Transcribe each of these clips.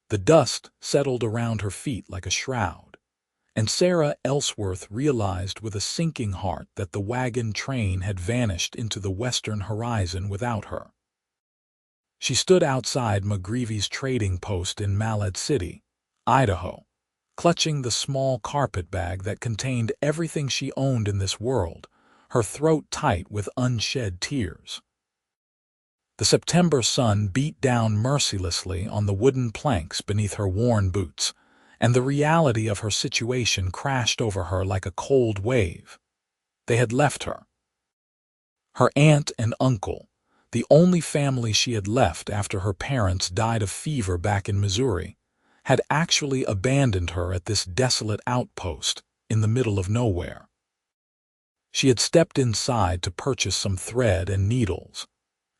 The dust settled around her feet like a shroud, and Sarah Ellsworth realized with a sinking heart that the wagon train had vanished into the western horizon without her. She stood outside McGreevy's trading post in Mallet City, Idaho, clutching the small carpet bag that contained everything she owned in this world, her throat tight with unshed tears. The September sun beat down mercilessly on the wooden planks beneath her worn boots, and the reality of her situation crashed over her like a cold wave. They had left her. Her aunt and uncle, the only family she had left after her parents died of fever back in Missouri, had actually abandoned her at this desolate outpost in the middle of nowhere. She had stepped inside to purchase some thread and needles,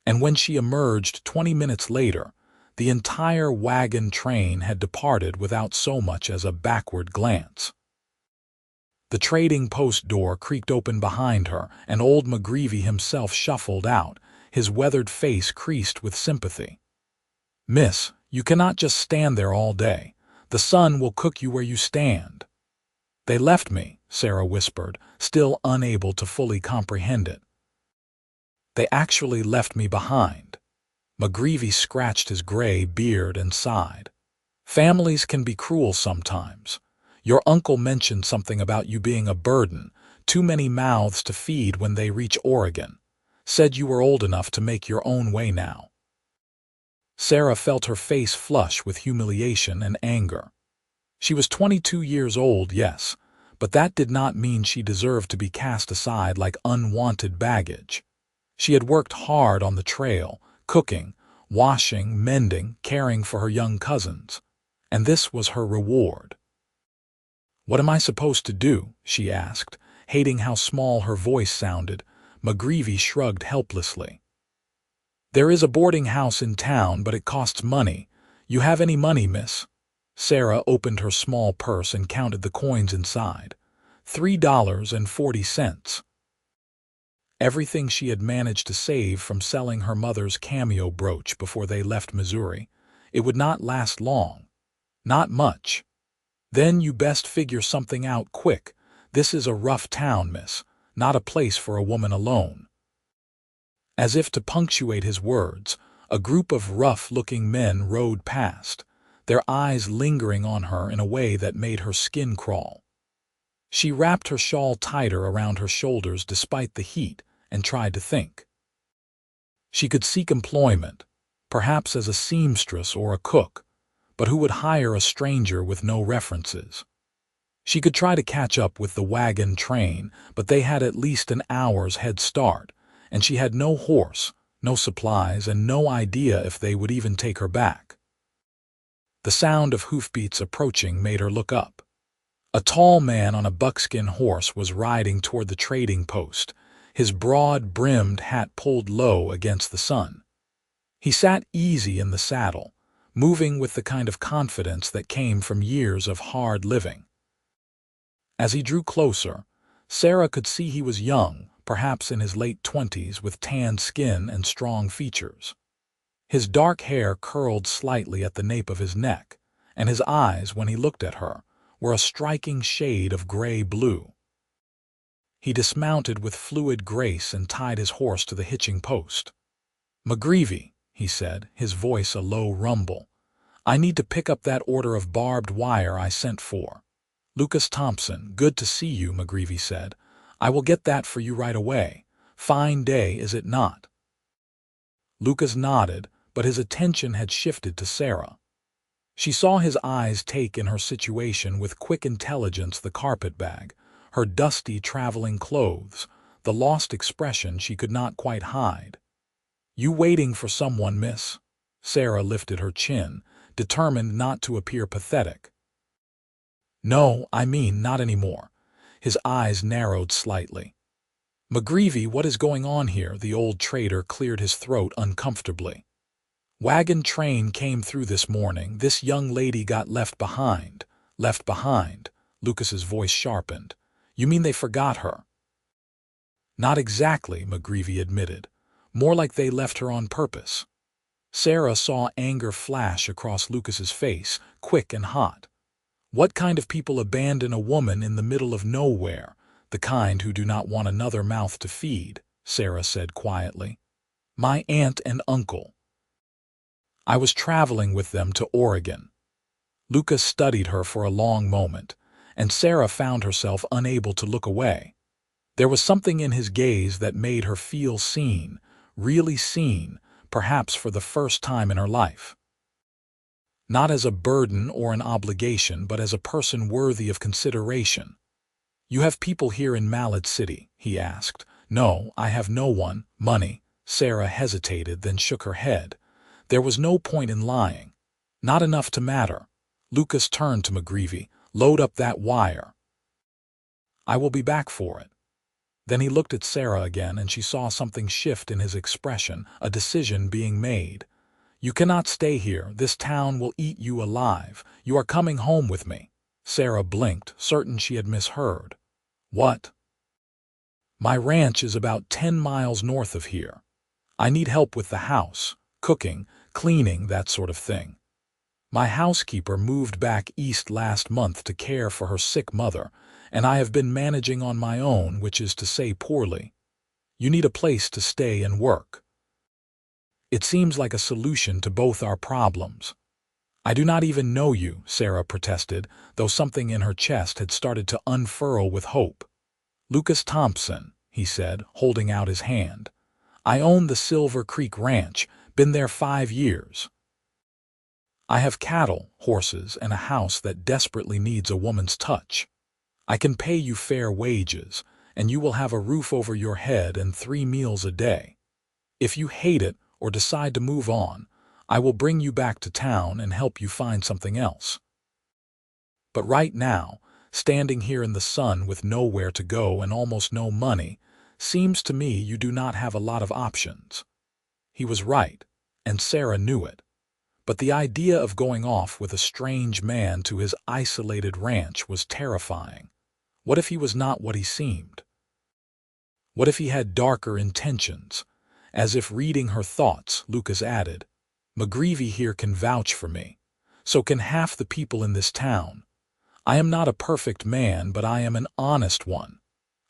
and when she emerged 20 minutes later, the entire wagon train had departed without so much as a backward glance. The trading post door creaked open behind her, and old McGreevy himself shuffled out, his weathered face creased with sympathy. "Miss, you cannot just stand there all day. The sun will cook you where you stand." "They left me," Sarah whispered, still unable to fully comprehend it. "They actually left me behind." McGreevy scratched his gray beard and sighed. "Families can be cruel sometimes. Your uncle mentioned something about you being a burden, too many mouths to feed when they reach Oregon. Said you were old enough to make your own way now." Sarah felt her face flush with humiliation and anger. She was 22 years old, yes, but that did not mean she deserved to be cast aside like unwanted baggage. She had worked hard on the trail, cooking, washing, mending, caring for her young cousins, and this was her reward. "What am I supposed to do?" she asked, hating how small her voice sounded. McGreevy shrugged helplessly. "There is a boarding house in town, but it costs money. You have any money, miss?" Sarah opened her small purse and counted the coins inside. $3.40. Everything she had managed to save from selling her mother's cameo brooch before they left Missouri. It would not last long. Not much. "Then you best figure something out quick. This is a rough town, miss, not a place for a woman alone." As if to punctuate his words, a group of rough-looking men rode past, their eyes lingering on her in a way that made her skin crawl. She wrapped her shawl tighter around her shoulders despite the heat and tried to think. She could seek employment, perhaps as a seamstress or a cook, but who would hire a stranger with no references? She could try to catch up with the wagon train, but they had at least an hour's head start, and she had no horse, no supplies, and no idea if they would even take her back. The sound of hoofbeats approaching made her look up. A tall man on a buckskin horse was riding toward the trading post, his broad-brimmed hat pulled low against the sun. He sat easy in the saddle, moving with the kind of confidence that came from years of hard living. As he drew closer, Sarah could see he was young, perhaps in his late 20s, with tanned skin and strong features. His dark hair curled slightly at the nape of his neck, and his eyes, when he looked at her, were a striking shade of gray-blue. He dismounted with fluid grace and tied his horse to the hitching post. "McGreevy," he said, his voice a low rumble, "I need to pick up that order of barbed wire I sent for." "Lucas Thompson, good to see you," McGreevy said. "I will get that for you right away. Fine day, is it not?" Lucas nodded, but his attention had shifted to Sarah. She saw his eyes take in her situation with quick intelligence: the carpet bag, her dusty traveling clothes, the lost expression she could not quite hide. "You waiting for someone, miss?" Sarah lifted her chin, determined not to appear pathetic. "No, I mean not anymore." His eyes narrowed slightly. "McGreevy, what is going on here?" The old trader cleared his throat uncomfortably. "Wagon train came through this morning. This young lady got left behind." "Left behind?" Lucas's voice sharpened. "You mean they forgot her?" "Not exactly," McGreevy admitted. "More like they left her on purpose." Sarah saw anger flash across Lucas's face, quick and hot. What kind of people abandon a woman in the middle of nowhere? The kind who do not want another mouth to feed, Sarah said quietly. My aunt and uncle. I was traveling with them to Oregon. Lucas studied her for a long moment, and Sarah found herself unable to look away. There was something in his gaze that made her feel seen, really seen, perhaps for the first time in her life. Not as a burden or an obligation, but as a person worthy of consideration. You have people here in Mallet City, he asked. No, I have no one. Money. Sarah hesitated, then shook her head. There was no point in lying. Not enough to matter. Lucas turned to McGreevy. Load up that wire. I will be back for it. Then he looked at Sarah again, and she saw something shift in his expression, a decision being made. You cannot stay here. This town will eat you alive. You are coming home with me. Sarah blinked, certain she had misheard. What? My ranch is about 10 miles north of here. I need help with the house, cooking, cleaning, that sort of thing. My housekeeper moved back east last month to care for her sick mother, and I have been managing on my own, which is to say poorly. You need a place to stay and work. It seems like a solution to both our problems. I do not even know you, Sarah protested, though something in her chest had started to unfurl with hope. Lucas Thompson, he said, holding out his hand. I own the Silver Creek Ranch, been there 5 years. I have cattle, horses, and a house that desperately needs a woman's touch. I can pay you fair wages, and you will have a roof over your head and 3 meals a day. If you hate it or decide to move on, I will bring you back to town and help you find something else. But right now, standing here in the sun with nowhere to go and almost no money, seems to me you do not have a lot of options. He was right, and Sarah knew it. But the idea of going off with a strange man to his isolated ranch was terrifying. What if he was not what he seemed? What if he had darker intentions? As if reading her thoughts, Lucas added, McGreevy here can vouch for me. So can half the people in this town. I am not a perfect man, but I am an honest one.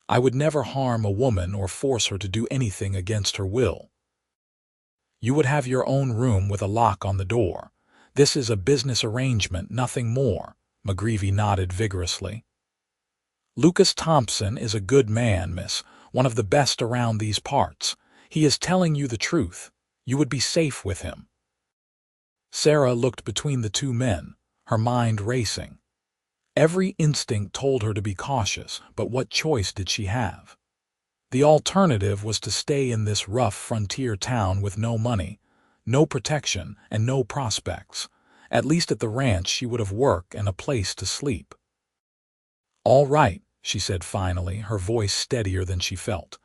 I would never harm a woman or force her to do anything against her will. You would have your own room with a lock on the door. This is a business arrangement, nothing more. McGreevy nodded vigorously. Lucas Thompson is a good man, miss, one of the best around these parts. He is telling you the truth. You would be safe with him. Sarah looked between the two men, her mind racing. Every instinct told her to be cautious, but what choice did she have? The alternative was to stay in this rough frontier town with no money, no protection, and no prospects. At least at the ranch she would have work and a place to sleep. All right, she said finally, her voice steadier than she felt.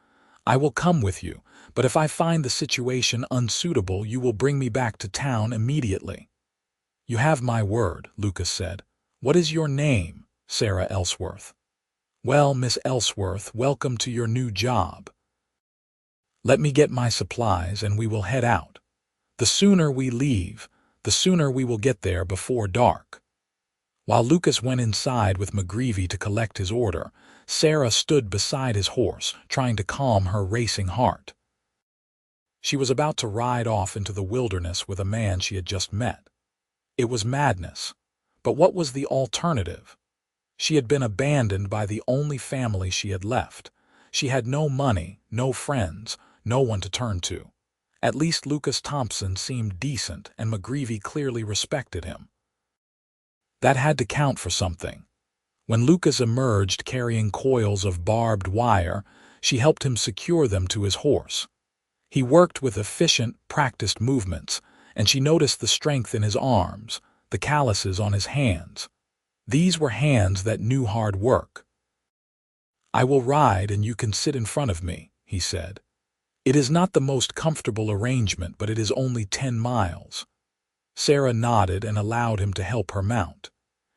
I will come with you, but if I find the situation unsuitable, you will bring me back to town immediately. You have my word, Lucas said. What is your name? Sarah Ellsworth. Well, Miss Ellsworth, welcome to your new job. Let me get my supplies and we will head out. The sooner we leave, the sooner we will get there before dark. While Lucas went inside with McGreevy to collect his order, Sarah stood beside his horse, trying to calm her racing heart. She was about to ride off into the wilderness with a man she had just met. It was madness. But what was the alternative? She had been abandoned by the only family she had left. She had no money, no friends, no one to turn to. At least Lucas Thompson seemed decent, and McGreevy clearly respected him. That had to count for something. When Lucas emerged carrying coils of barbed wire, she helped him secure them to his horse. He worked with efficient, practiced movements, and she noticed the strength in his arms, the calluses on his hands. These were hands that knew hard work. I will ride and you can sit in front of me, he said. It is not the most comfortable arrangement, but it is only 10 miles. Sarah nodded and allowed him to help her mount.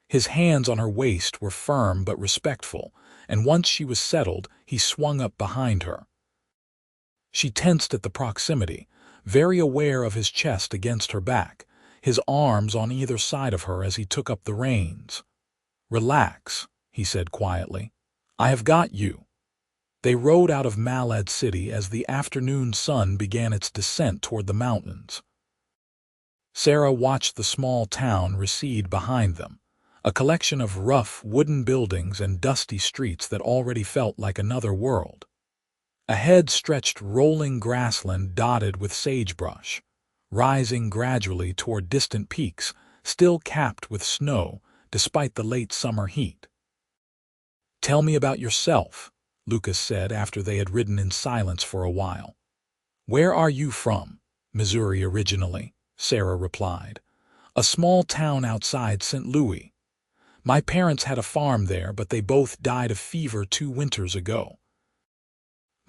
His hands on her waist were firm but respectful, and once she was settled, he swung up behind her. She tensed at the proximity, very aware of his chest against her back, his arms on either side of her as he took up the reins. "Relax," he said quietly. "I have got you." They rode out of Malad City as the afternoon sun began its descent toward the mountains. Sarah watched the small town recede behind them, a collection of rough wooden buildings and dusty streets that already felt like another world. Ahead stretched rolling grassland dotted with sagebrush, rising gradually toward distant peaks, still capped with snow despite the late summer heat. "Tell me about yourself," Lucas said after they had ridden in silence for a while. "Where are you from?" "Missouri originally," Sarah replied. "A small town outside St. Louis. My parents had a farm there, but they both died of fever 2 winters ago.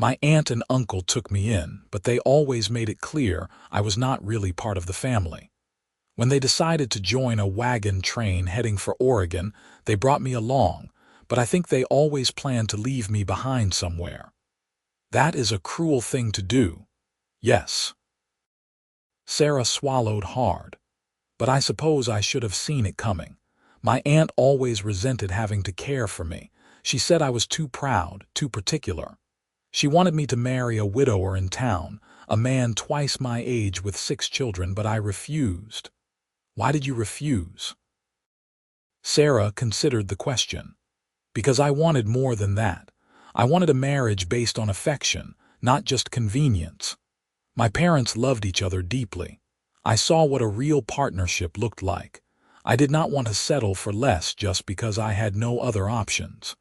My aunt and uncle took me in, but they always made it clear I was not really part of the family. When they decided to join a wagon train heading for Oregon, they brought me along, but I think they always planned to leave me behind somewhere. That is a cruel thing to do." "Yes." Sarah swallowed hard. "But I suppose I should have seen it coming. My aunt always resented having to care for me. She said I was too proud, too particular. She wanted me to marry a widower in town, a man twice my age with 6 children, but I refused." "Why did you refuse?" Sarah considered the question. "Because I wanted more than that. I wanted a marriage based on affection, not just convenience. My parents loved each other deeply. I saw what a real partnership looked like. I did not want to settle for less just because I had no other options.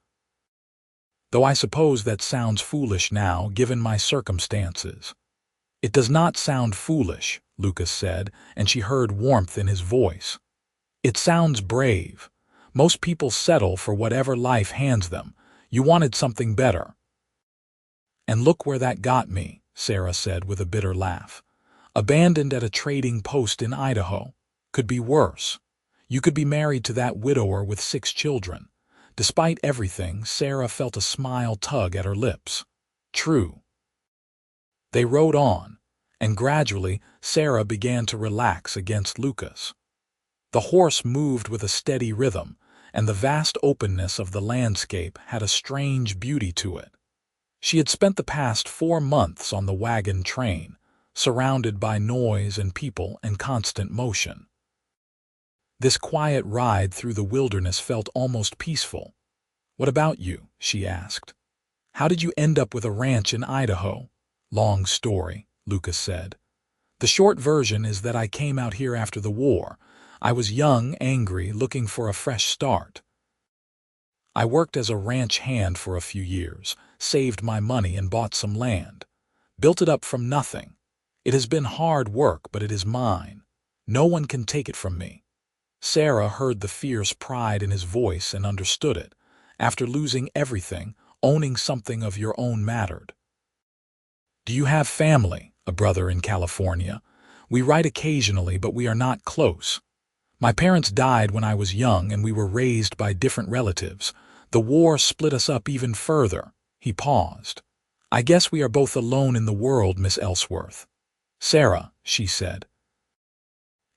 Though I suppose that sounds foolish now, given my circumstances." "It does not sound foolish," Lucas said, and she heard warmth in his voice. "It sounds brave. Most people settle for whatever life hands them. You wanted something better." "And look where that got me," Sarah said with a bitter laugh. "Abandoned at a trading post in Idaho. Could be worse. You could be married to that widower with 6 children. Despite everything, Sarah felt a smile tug at her lips. True. They rode on, and gradually Sarah began to relax against Lucas. The horse moved with a steady rhythm, and the vast openness of the landscape had a strange beauty to it. She had spent the past 4 months on the wagon train, surrounded by noise and people and constant motion. This quiet ride through the wilderness felt almost peaceful. "What about you?" she asked. "How did you end up with a ranch in Idaho?" "Long story," Lucas said. "The short version is that I came out here after the war. I was young, angry, looking for a fresh start. I worked as a ranch hand for a few years, saved my money and bought some land. Built it up from nothing. It has been hard work, but it is mine. No one can take it from me." Sarah heard the fierce pride in his voice and understood it. After losing everything, owning something of your own mattered. "Do you have family?" "A brother in California. We write occasionally, but we are not close. My parents died when I was young, and we were raised by different relatives. The war split us up even further." He paused. "I guess we are both alone in the world, Miss Ellsworth." "Sarah," she said,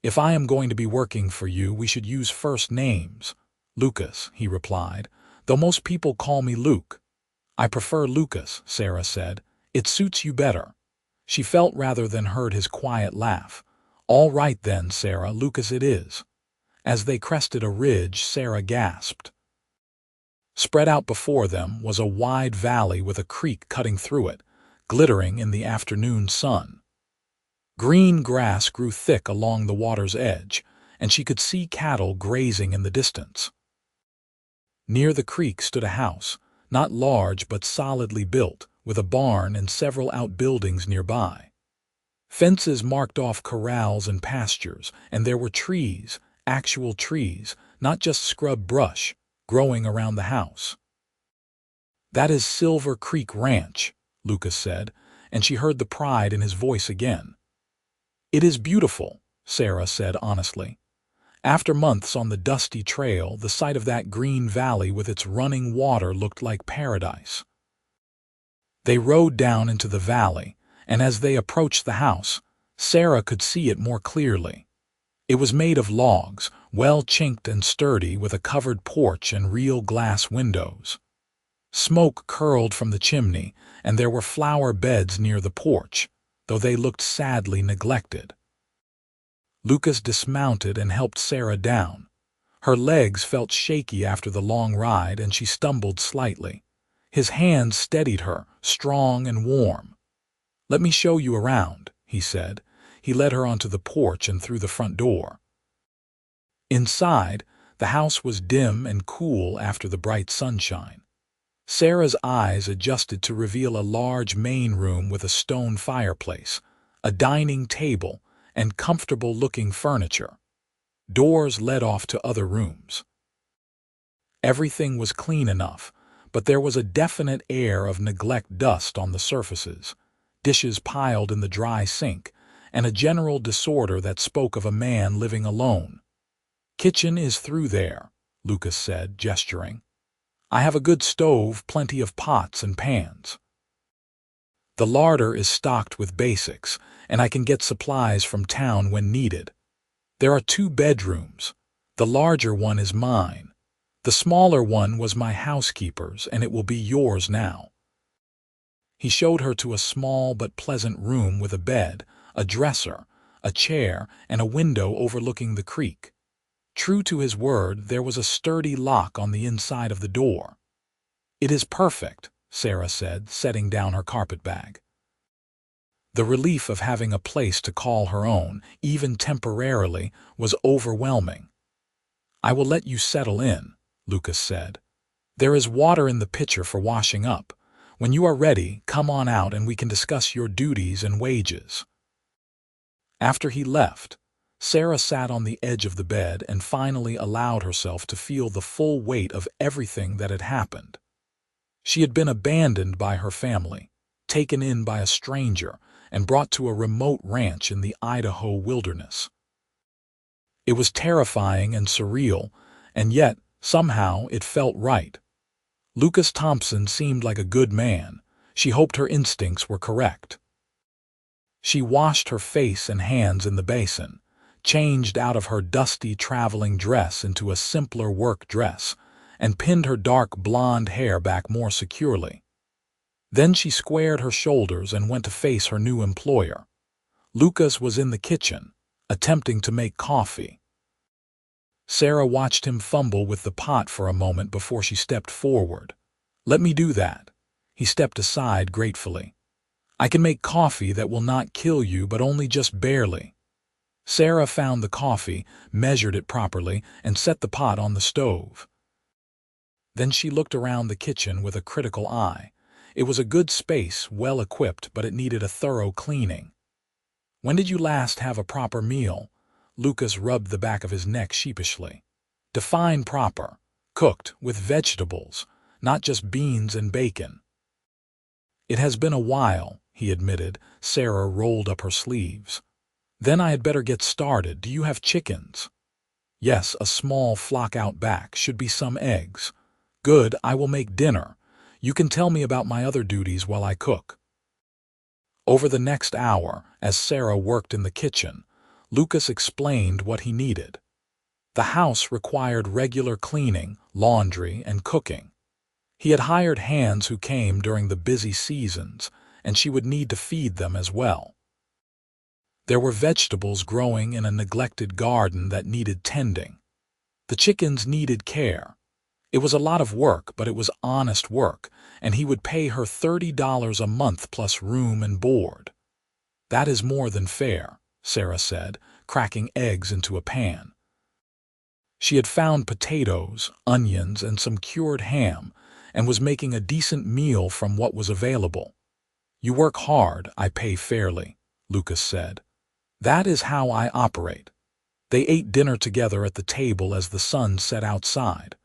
"if I am going to be working for you, we should use first names." "Lucas," he replied, "though most people call me Luke." "I prefer Lucas," Sarah said. "It suits you better." She felt rather than heard his quiet laugh. "All right then, Sarah, Lucas it is." As they crested a ridge, Sarah gasped. Spread out before them was a wide valley with a creek cutting through it, glittering in the afternoon sun. Green grass grew thick along the water's edge, and she could see cattle grazing in the distance. Near the creek stood a house, not large but solidly built, with a barn and several outbuildings nearby. Fences marked off corrals and pastures, and there were trees, actual trees, not just scrub brush, growing around the house. "That is Silver Creek Ranch," Lucas said, and she heard the pride in his voice again. "It is beautiful," Sarah said honestly. After months on the dusty trail, the sight of that green valley with its running water looked like paradise. They rode down into the valley, and as they approached the house, Sarah could see it more clearly. It was made of logs, well chinked and sturdy, with a covered porch and real glass windows. Smoke curled from the chimney, and there were flower beds near the porch, though they looked sadly neglected. Lucas dismounted and helped Sarah down. Her legs felt shaky after the long ride, and she stumbled slightly. His hands steadied her, strong and warm. "Let me show you around," he said. He led her onto the porch and through the front door. Inside, the house was dim and cool after the bright sunshine. Sarah's eyes adjusted to reveal a large main room with a stone fireplace, a dining table, and comfortable-looking furniture. Doors led off to other rooms. Everything was clean enough, but there was a definite air of neglect, dust on the surfaces, dishes piled in the dry sink, and a general disorder that spoke of a man living alone. "Kitchen is through there," Lucas said, gesturing. "I have a good stove, plenty of pots and pans. The larder is stocked with basics, and I can get supplies from town when needed. There are 2 bedrooms. The larger one is mine. The smaller one was my housekeeper's, and it will be yours now." He showed her to a small but pleasant room with a bed, a dresser, a chair, and a window overlooking the creek. True to his word, there was a sturdy lock on the inside of the door. "It is perfect," Sarah said, setting down her carpetbag. The relief of having a place to call her own, even temporarily, was overwhelming. "I will let you settle in," Lucas said. "There is water in the pitcher for washing up. When you are ready, come on out and we can discuss your duties and wages." After he left, Sarah sat on the edge of the bed and finally allowed herself to feel the full weight of everything that had happened. She had been abandoned by her family, taken in by a stranger, and brought to a remote ranch in the Idaho wilderness. It was terrifying and surreal, and yet, somehow, it felt right. Lucas Thompson seemed like a good man. She hoped her instincts were correct. She washed her face and hands in the basin, changed out of her dusty traveling dress into a simpler work dress, and pinned her dark blonde hair back more securely. Then she squared her shoulders and went to face her new employer. Lucas was in the kitchen, attempting to make coffee. Sarah watched him fumble with the pot for a moment before she stepped forward. "Let me do that." He stepped aside gratefully. "I can make coffee that will not kill you, but only just barely." Sarah found the coffee, measured it properly, and set the pot on the stove. Then she looked around the kitchen with a critical eye. It was a good space, well equipped, but it needed a thorough cleaning. "When did you last have a proper meal?" Lucas rubbed the back of his neck sheepishly. "Define proper. Cooked, with vegetables, not just beans and bacon." "It has been a while," he admitted. Sarah rolled up her sleeves. "Then I had better get started. Do you have chickens?" "Yes, a small flock out back. Should be some eggs." "Good, I will make dinner. You can tell me about my other duties while I cook." Over the next hour, as Sarah worked in the kitchen, Lucas explained what he needed. The house required regular cleaning, laundry, and cooking. He had hired hands who came during the busy seasons, and she would need to feed them as well. There were vegetables growing in a neglected garden that needed tending. The chickens needed care. It was a lot of work, but it was honest work, and he would pay her $30 a month plus room and board. "That is more than fair," Sarah said, cracking eggs into a pan. She had found potatoes, onions, and some cured ham, and was making a decent meal from what was available. "You work hard, I pay fairly," Lucas said. "That is how I operate." They ate dinner together at the table as the sun set outside.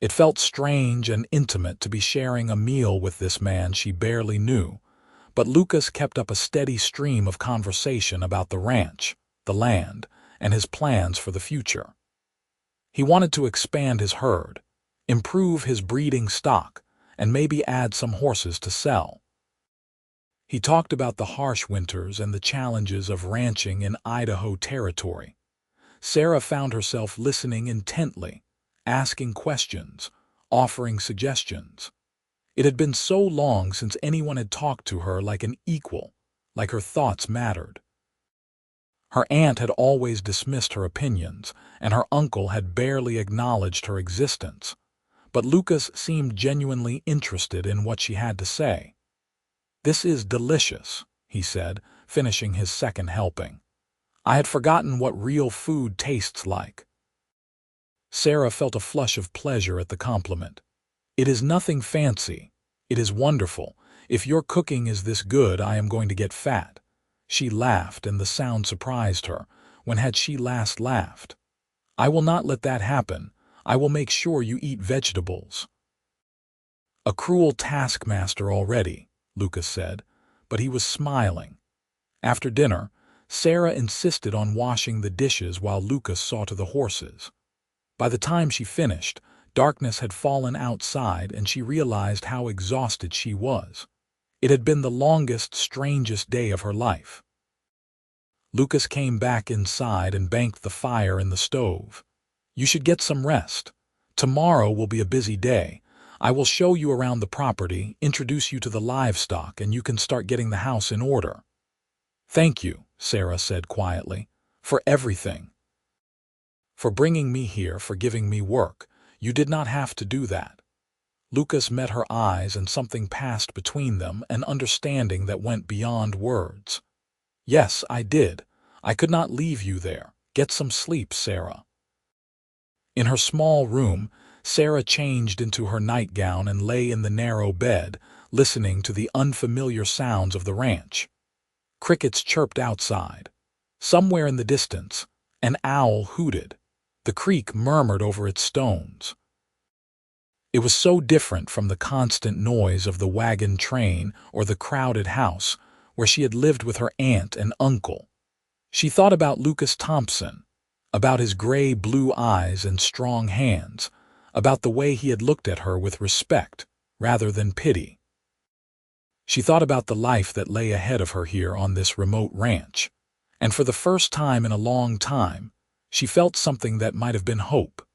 It felt strange and intimate to be sharing a meal with this man she barely knew, but Lucas kept up a steady stream of conversation about the ranch, the land, and his plans for the future. He wanted to expand his herd, improve his breeding stock, and maybe add some horses to sell. He talked about the harsh winters and the challenges of ranching in Idaho Territory. Sarah found herself listening intently, asking questions, offering suggestions. It had been so long since anyone had talked to her like an equal, like her thoughts mattered. Her aunt had always dismissed her opinions, and her uncle had barely acknowledged her existence. But Lucas seemed genuinely interested in what she had to say. "This is delicious," he said, finishing his second helping. "I had forgotten what real food tastes like." Sarah felt a flush of pleasure at the compliment. "It is nothing fancy. It is wonderful. If your cooking is this good, I am going to get fat." She laughed, and the sound surprised her. When had she last laughed? "I will not let that happen. I will make sure you eat vegetables." "A cruel taskmaster already," Lucas said, but he was smiling. After dinner, Sarah insisted on washing the dishes while Lucas saw to the horses. By the time she finished, darkness had fallen outside and she realized how exhausted she was. It had been the longest, strangest day of her life. Lucas came back inside and banked the fire in the stove. "You should get some rest. Tomorrow will be a busy day. I will show you around the property, introduce you to the livestock, and you can start getting the house in order." "Thank you," Sarah said quietly, "for everything. For bringing me here, for giving me work. You did not have to do that." Lucas met her eyes and something passed between them, an understanding that went beyond words. "Yes, I did. I could not leave you there. Get some sleep, Sarah." In her small room, Sarah changed into her nightgown and lay in the narrow bed, listening to the unfamiliar sounds of the ranch. Crickets chirped outside. Somewhere in the distance, an owl hooted. The creek murmured over its stones. It was so different from the constant noise of the wagon train or the crowded house where she had lived with her aunt and uncle. She thought about Lucas Thompson, about his gray-blue eyes and strong hands, about the way he had looked at her with respect rather than pity. She thought about the life that lay ahead of her here on this remote ranch, and for the first time in a long time, she felt something that might have been hope.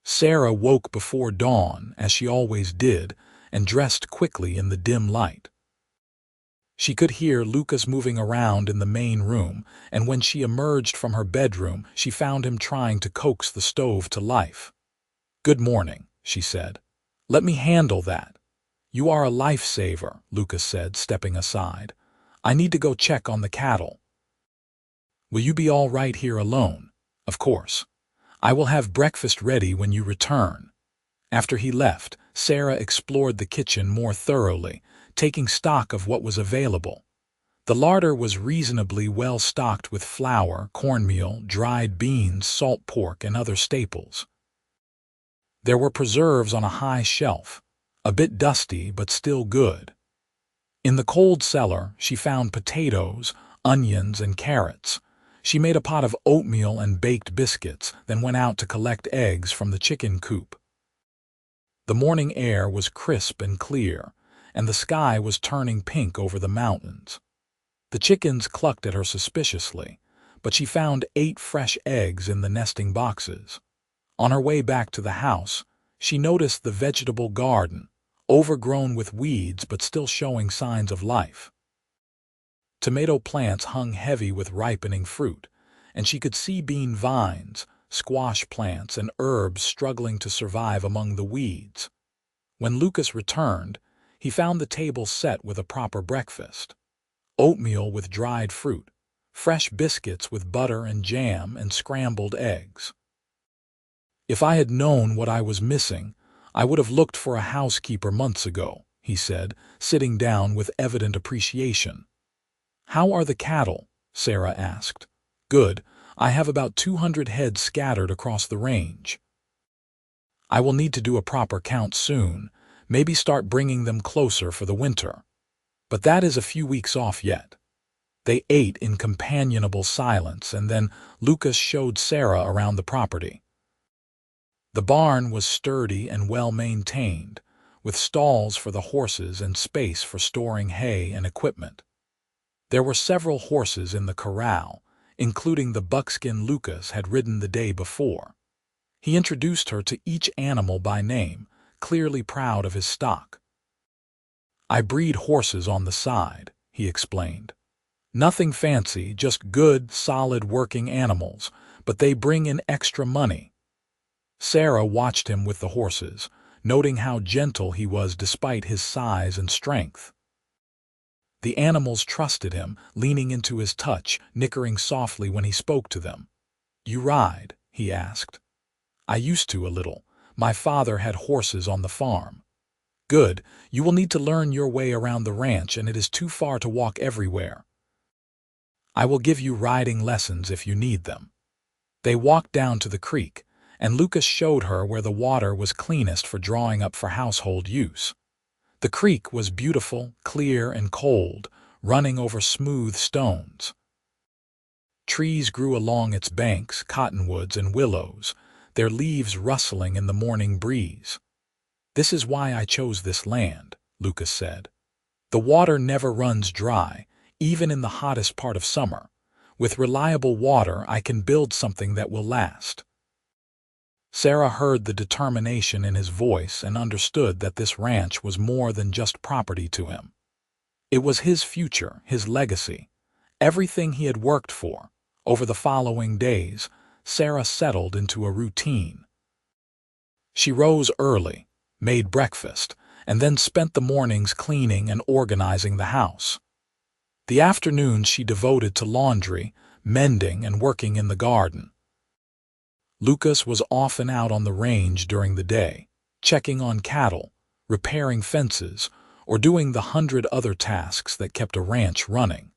Sarah woke before dawn, as she always did, and dressed quickly in the dim light. She could hear Lucas moving around in the main room, and when she emerged from her bedroom, she found him trying to coax the stove to life. "Good morning," she said. "Let me handle that." "You are a lifesaver," Lucas said, stepping aside. "I need to go check on the cattle." "Will you be all right here alone?" "Of course. I will have breakfast ready when you return." After he left, Sarah explored the kitchen more thoroughly, taking stock of what was available. The larder was reasonably well stocked with flour, cornmeal, dried beans, salt pork, and other staples. There were preserves on a high shelf, a bit dusty but still good. In the cold cellar, she found potatoes, onions, and carrots. She made a pot of oatmeal and baked biscuits, then went out to collect eggs from the chicken coop. The morning air was crisp and clear, and the sky was turning pink over the mountains. The chickens clucked at her suspiciously, but she found 8 fresh eggs in the nesting boxes. On her way back to the house, she noticed the vegetable garden, overgrown with weeds but still showing signs of life. Tomato plants hung heavy with ripening fruit, and she could see bean vines, squash plants, and herbs struggling to survive among the weeds. When Lucas returned, he found the table set with a proper breakfast. Oatmeal with dried fruit, fresh biscuits with butter and jam, and scrambled eggs. "If I had known what I was missing, I would have looked for a housekeeper months ago," he said, sitting down with evident appreciation. "How are the cattle?" Sarah asked. "Good. I have about 200 head scattered across the range. I will need to do a proper count soon, maybe start bringing them closer for the winter. But that is a few weeks off yet." They ate in companionable silence, and then Lucas showed Sarah around the property. The barn was sturdy and well-maintained, with stalls for the horses and space for storing hay and equipment. There were several horses in the corral, including the buckskin Lucas had ridden the day before. He introduced her to each animal by name, clearly proud of his stock. "I breed horses on the side," he explained. "Nothing fancy, just good, solid working animals, but they bring in extra money." Sarah watched him with the horses, noting how gentle he was despite his size and strength. The animals trusted him, leaning into his touch, nickering softly when he spoke to them. "You ride?" he asked. "I used to a little. My father had horses on the farm." "Good. You will need to learn your way around the ranch, and it is too far to walk everywhere. I will give you riding lessons if you need them." They walked down to the creek, and Lucas showed her where the water was cleanest for drawing up for household use. The creek was beautiful, clear, and cold, running over smooth stones. Trees grew along its banks, cottonwoods and willows, their leaves rustling in the morning breeze. "This is why I chose this land," Lucas said. "The water never runs dry, even in the hottest part of summer. With reliable water, I can build something that will last." Sarah heard the determination in his voice and understood that this ranch was more than just property to him. It was his future, his legacy, everything he had worked for. Over the following days, Sarah settled into a routine. She rose early, made breakfast, and then spent the mornings cleaning and organizing the house. The afternoons she devoted to laundry, mending, and working in the garden. Lucas was often out on the range during the day, checking on cattle, repairing fences, or doing the 100 other tasks that kept a ranch running.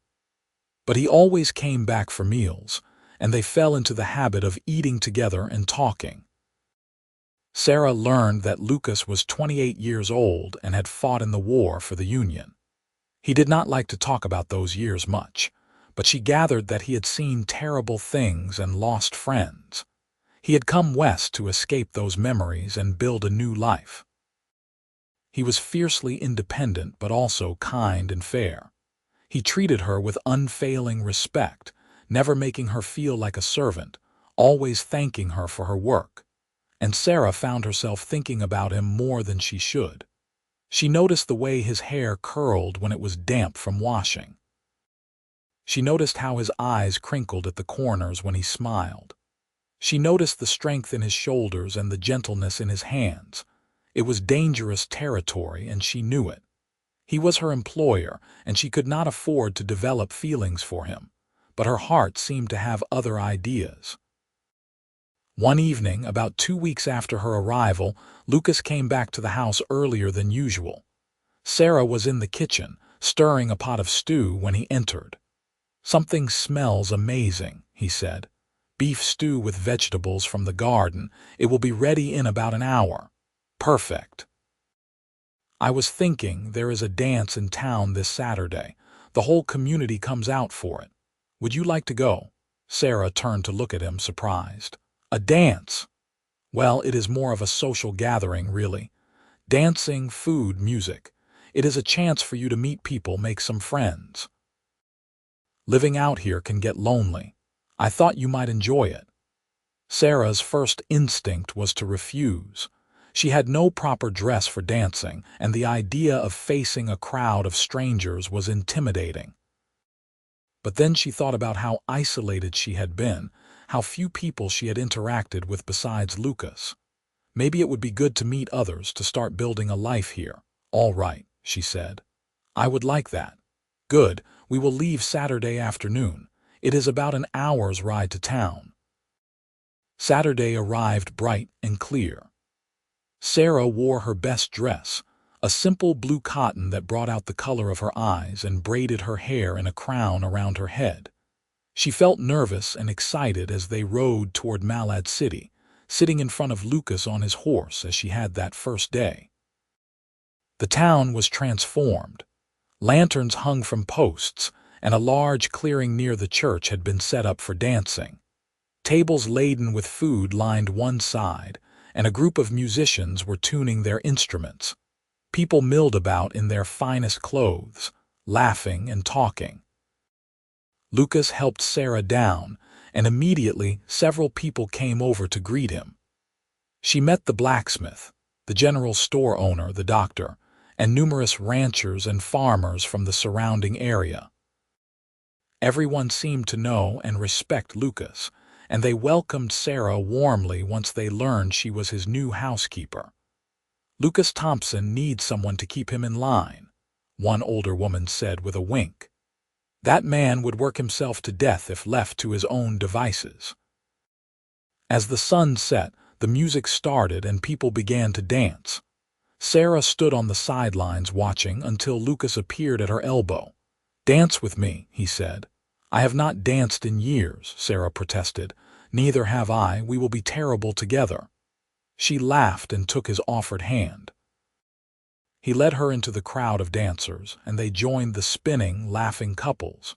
But he always came back for meals, and they fell into the habit of eating together and talking. Sarah learned that Lucas was 28 years old and had fought in the war for the Union. He did not like to talk about those years much, but she gathered that he had seen terrible things and lost friends. He had come west to escape those memories and build a new life. He was fiercely independent but also kind and fair. He treated her with unfailing respect, never making her feel like a servant, always thanking her for her work. And Sarah found herself thinking about him more than she should. She noticed the way his hair curled when it was damp from washing. She noticed how his eyes crinkled at the corners when he smiled. She noticed the strength in his shoulders and the gentleness in his hands. It was dangerous territory, and she knew it. He was her employer, and she could not afford to develop feelings for him, but her heart seemed to have other ideas. One evening, about 2 weeks after her arrival, Lucas came back to the house earlier than usual. Sarah was in the kitchen, stirring a pot of stew when he entered. "Something smells amazing," he said. "Beef stew with vegetables from the garden. It will be ready in about an hour." "Perfect." "I was thinking, there is a dance in town this Saturday. The whole community comes out for it. Would you like to go?" Sarah turned to look at him, surprised. "A dance?" "Well, it is more of a social gathering, really. Dancing, food, music. It is a chance for you to meet people, make some friends. Living out here can get lonely. I thought you might enjoy it." Sarah's first instinct was to refuse. She had no proper dress for dancing, and the idea of facing a crowd of strangers was intimidating. But then she thought about how isolated she had been, how few people she had interacted with besides Lucas. Maybe it would be good to meet others, to start building a life here. "All right," she said. "I would like that." "Good. We will leave Saturday afternoon. It is about an hour's ride to town." Saturday arrived bright and clear. Sarah wore her best dress, a simple blue cotton that brought out the color of her eyes, and braided her hair in a crown around her head. She felt nervous and excited as they rode toward Malad City, sitting in front of Lucas on his horse as she had that first day. The town was transformed. Lanterns hung from posts, and a large clearing near the church had been set up for dancing. Tables laden with food lined one side, and a group of musicians were tuning their instruments. People milled about in their finest clothes, laughing and talking. Lucas helped Sarah down, and immediately several people came over to greet him. She met the blacksmith, the general store owner, the doctor, and numerous ranchers and farmers from the surrounding area. Everyone seemed to know and respect Lucas, and they welcomed Sarah warmly once they learned she was his new housekeeper. "Lucas Thompson needs someone to keep him in line," one older woman said with a wink. "That man would work himself to death if left to his own devices." As the sun set, the music started and people began to dance. Sarah stood on the sidelines watching until Lucas appeared at her elbow. "Dance with me," he said. "I have not danced in years," Sarah protested. "Neither have I. We will be terrible together." She laughed and took his offered hand. He led her into the crowd of dancers, and they joined the spinning, laughing couples.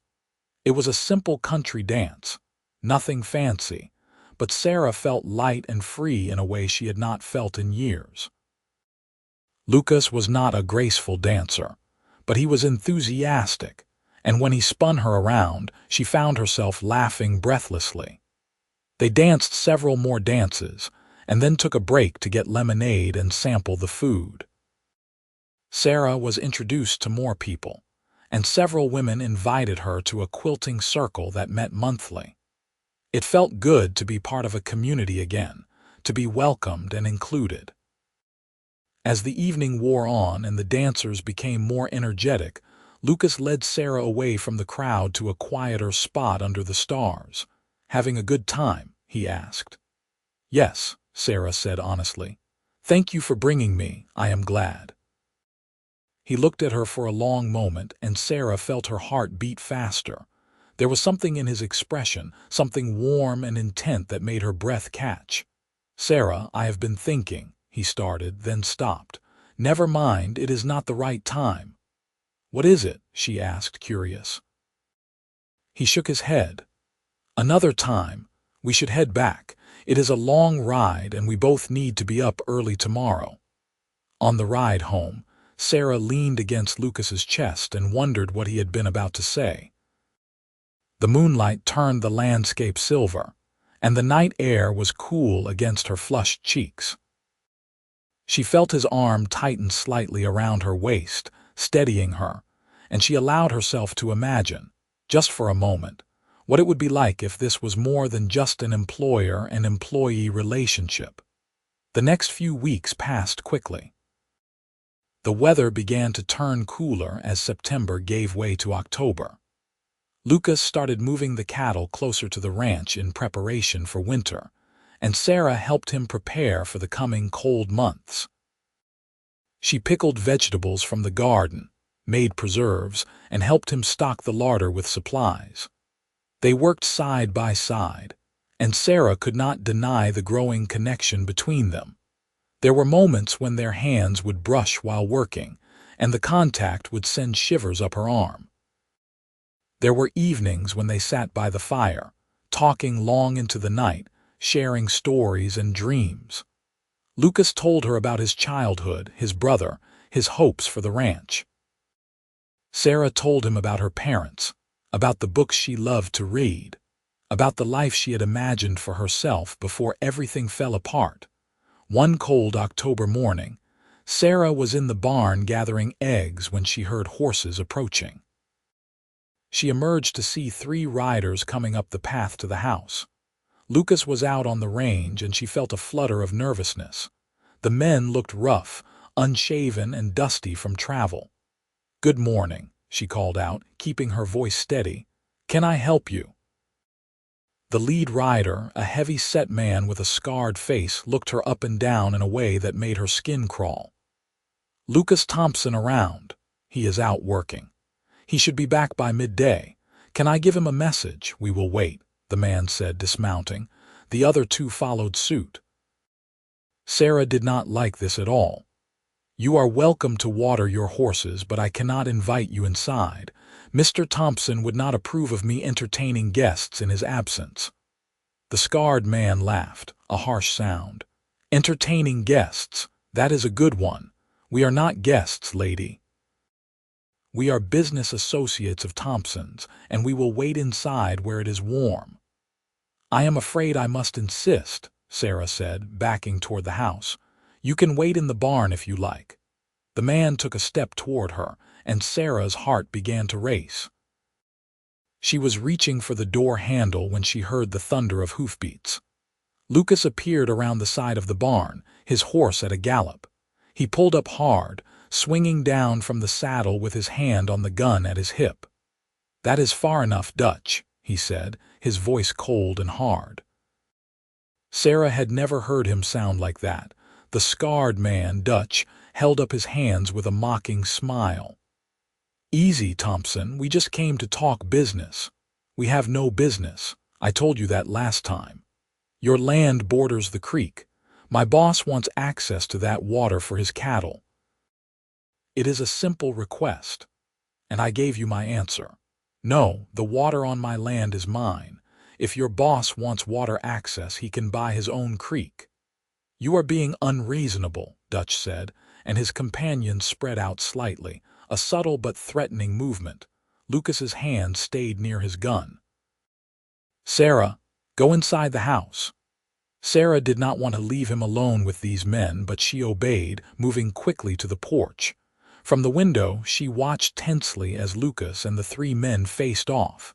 It was a simple country dance, nothing fancy, but Sarah felt light and free in a way she had not felt in years. Lucas was not a graceful dancer, but he was enthusiastic, and when he spun her around, she found herself laughing breathlessly. They danced several more dances, and then took a break to get lemonade and sample the food. Sarah was introduced to more people, and several women invited her to a quilting circle that met monthly. It felt good to be part of a community again, to be welcomed and included. As the evening wore on and the dancers became more energetic, Lucas led Sarah away from the crowd to a quieter spot under the stars. "Having a good time?" he asked. "Yes," Sarah said honestly. "Thank you for bringing me. I am glad." He looked at her for a long moment, and Sarah felt her heart beat faster. There was something in his expression, something warm and intent that made her breath catch. "Sarah, I have been thinking," he started, then stopped. "Never mind, it is not the right time." "What is it?" she asked, curious. He shook his head. "Another time. We should head back. It is a long ride, and we both need to be up early tomorrow." On the ride home, Sarah leaned against Lucas's chest and wondered what he had been about to say. The moonlight turned the landscape silver, and the night air was cool against her flushed cheeks. She felt his arm tighten slightly around her waist, steadying her, and she allowed herself to imagine, just for a moment, what it would be like if this was more than just an employer and employee relationship. The next few weeks passed quickly. The weather began to turn cooler as September gave way to October. Lucas started moving the cattle closer to the ranch in preparation for winter, and Sarah helped him prepare for the coming cold months. She pickled vegetables from the garden, made preserves, and helped him stock the larder with supplies. They worked side by side, and Sarah could not deny the growing connection between them. There were moments when their hands would brush while working, and the contact would send shivers up her arm. There were evenings when they sat by the fire, talking long into the night, sharing stories and dreams. Lucas told her about his childhood, his brother, his hopes for the ranch. Sarah told him about her parents, about the books she loved to read, about the life she had imagined for herself before everything fell apart. One cold October morning, Sarah was in the barn gathering eggs when she heard horses approaching. She emerged to see 3 riders coming up the path to the house. Lucas was out on the range, and she felt a flutter of nervousness. The men looked rough, unshaven and dusty from travel. "Good morning," she called out, keeping her voice steady. "Can I help you?" The lead rider, a heavy-set man with a scarred face, looked her up and down in a way that made her skin crawl. "Lucas Thompson around. He is out working. He should be back by midday. Can I give him a message? We will wait," the man said, dismounting. The other 2 followed suit. Sarah did not like this at all. "You are welcome to water your horses, but I cannot invite you inside. Mr. Thompson would not approve of me entertaining guests in his absence." The scarred man laughed, a harsh sound. "Entertaining guests, that is a good one. We are not guests, lady." We are business associates of Thompson's, and we will wait inside where it is warm." "I am afraid I must insist," Sarah said, backing toward the house. "You can wait in the barn if you like." The man took a step toward her, and Sarah's heart began to race. She was reaching for the door handle when she heard the thunder of hoofbeats. Lucas appeared around the side of the barn, his horse at a gallop. He pulled up hard, swinging down from the saddle with his hand on the gun at his hip. "That is far enough, Dutch," he said, his voice cold and hard. Sarah had never heard him sound like that. The scarred man, Dutch, held up his hands with a mocking smile. "Easy, Thompson, we just came to talk business." "We have no business. I told you that last time. Your land borders the creek. My boss wants access to that water for his cattle. It is a simple request." And I gave you my answer. "No, the water on my land is mine. If your boss wants water access, he can buy his own creek." "You are being unreasonable," Dutch said, and his companion spread out slightly, a subtle but threatening movement. Lucas's hand stayed near his gun. "Sarah, go inside the house." Sarah did not want to leave him alone with these men, but she obeyed, moving quickly to the porch. From the window, she watched tensely as Lucas and the three men faced off.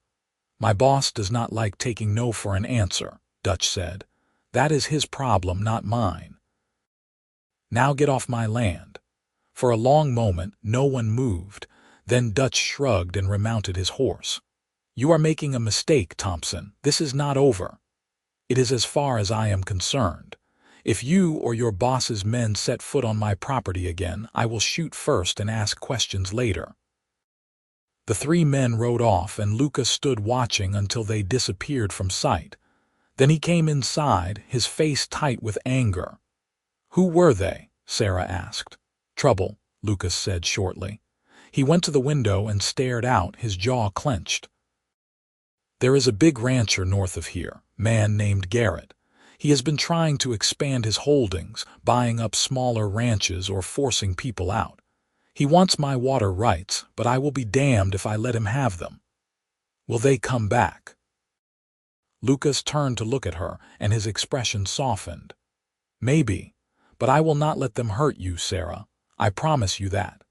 "My boss does not like taking no for an answer," Dutch said. "That is his problem, not mine. Now get off my land." For a long moment, no one moved. Then Dutch shrugged and remounted his horse. "You are making a mistake, Thompson. This is not over. It is as far as I am concerned. If you or your boss's men set foot on my property again, I will shoot first and ask questions later." The three men rode off, and Lucas stood watching until they disappeared from sight. Then he came inside, his face tight with anger. "Who were they?" Sarah asked. "Trouble," Lucas said shortly. He went to the window and stared out, his jaw clenched. "There is a big rancher north of here, man named Garrett. He has been trying to expand his holdings, buying up smaller ranches or forcing people out. He wants my water rights, but I will be damned if I let him have them." "Will they come back?" Lucas turned to look at her, and his expression softened. "Maybe, but I will not let them hurt you, Sarah. I promise you that."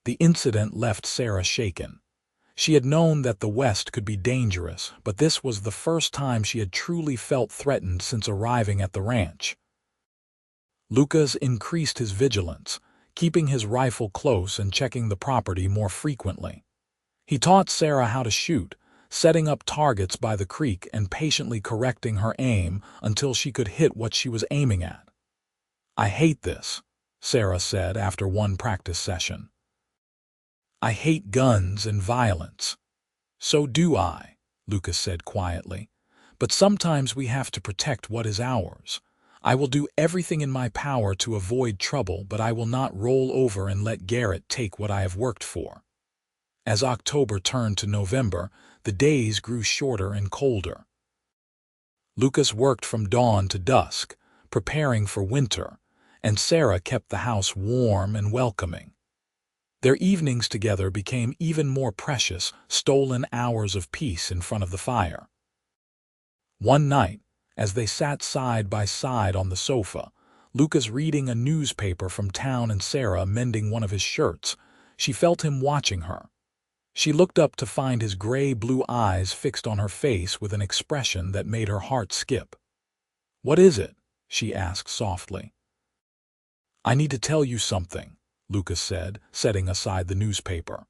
The incident left Sarah shaken. She had known that the West could be dangerous, but this was the first time she had truly felt threatened since arriving at the ranch. Lucas increased his vigilance, keeping his rifle close and checking the property more frequently. He taught Sarah how to shoot, setting up targets by the creek and patiently correcting her aim until she could hit what she was aiming at. "I hate this," Sarah said after one practice session. "I hate guns and violence." "So do I," Lucas said quietly. "But sometimes we have to protect what is ours. I will do everything in my power to avoid trouble, but I will not roll over and let Garrett take what I have worked for." As October turned to November, the days grew shorter and colder. Lucas worked from dawn to dusk, preparing for winter, and Sarah kept the house warm and welcoming. Their evenings together became even more precious, stolen hours of peace in front of the fire. One night, as they sat side by side on the sofa, Lucas reading a newspaper from town and Sarah mending one of his shirts, she felt him watching her. She looked up to find his gray-blue eyes fixed on her face with an expression that made her heart skip. "What is it?" she asked softly. "I need to tell you something," Lucas said, setting aside the newspaper.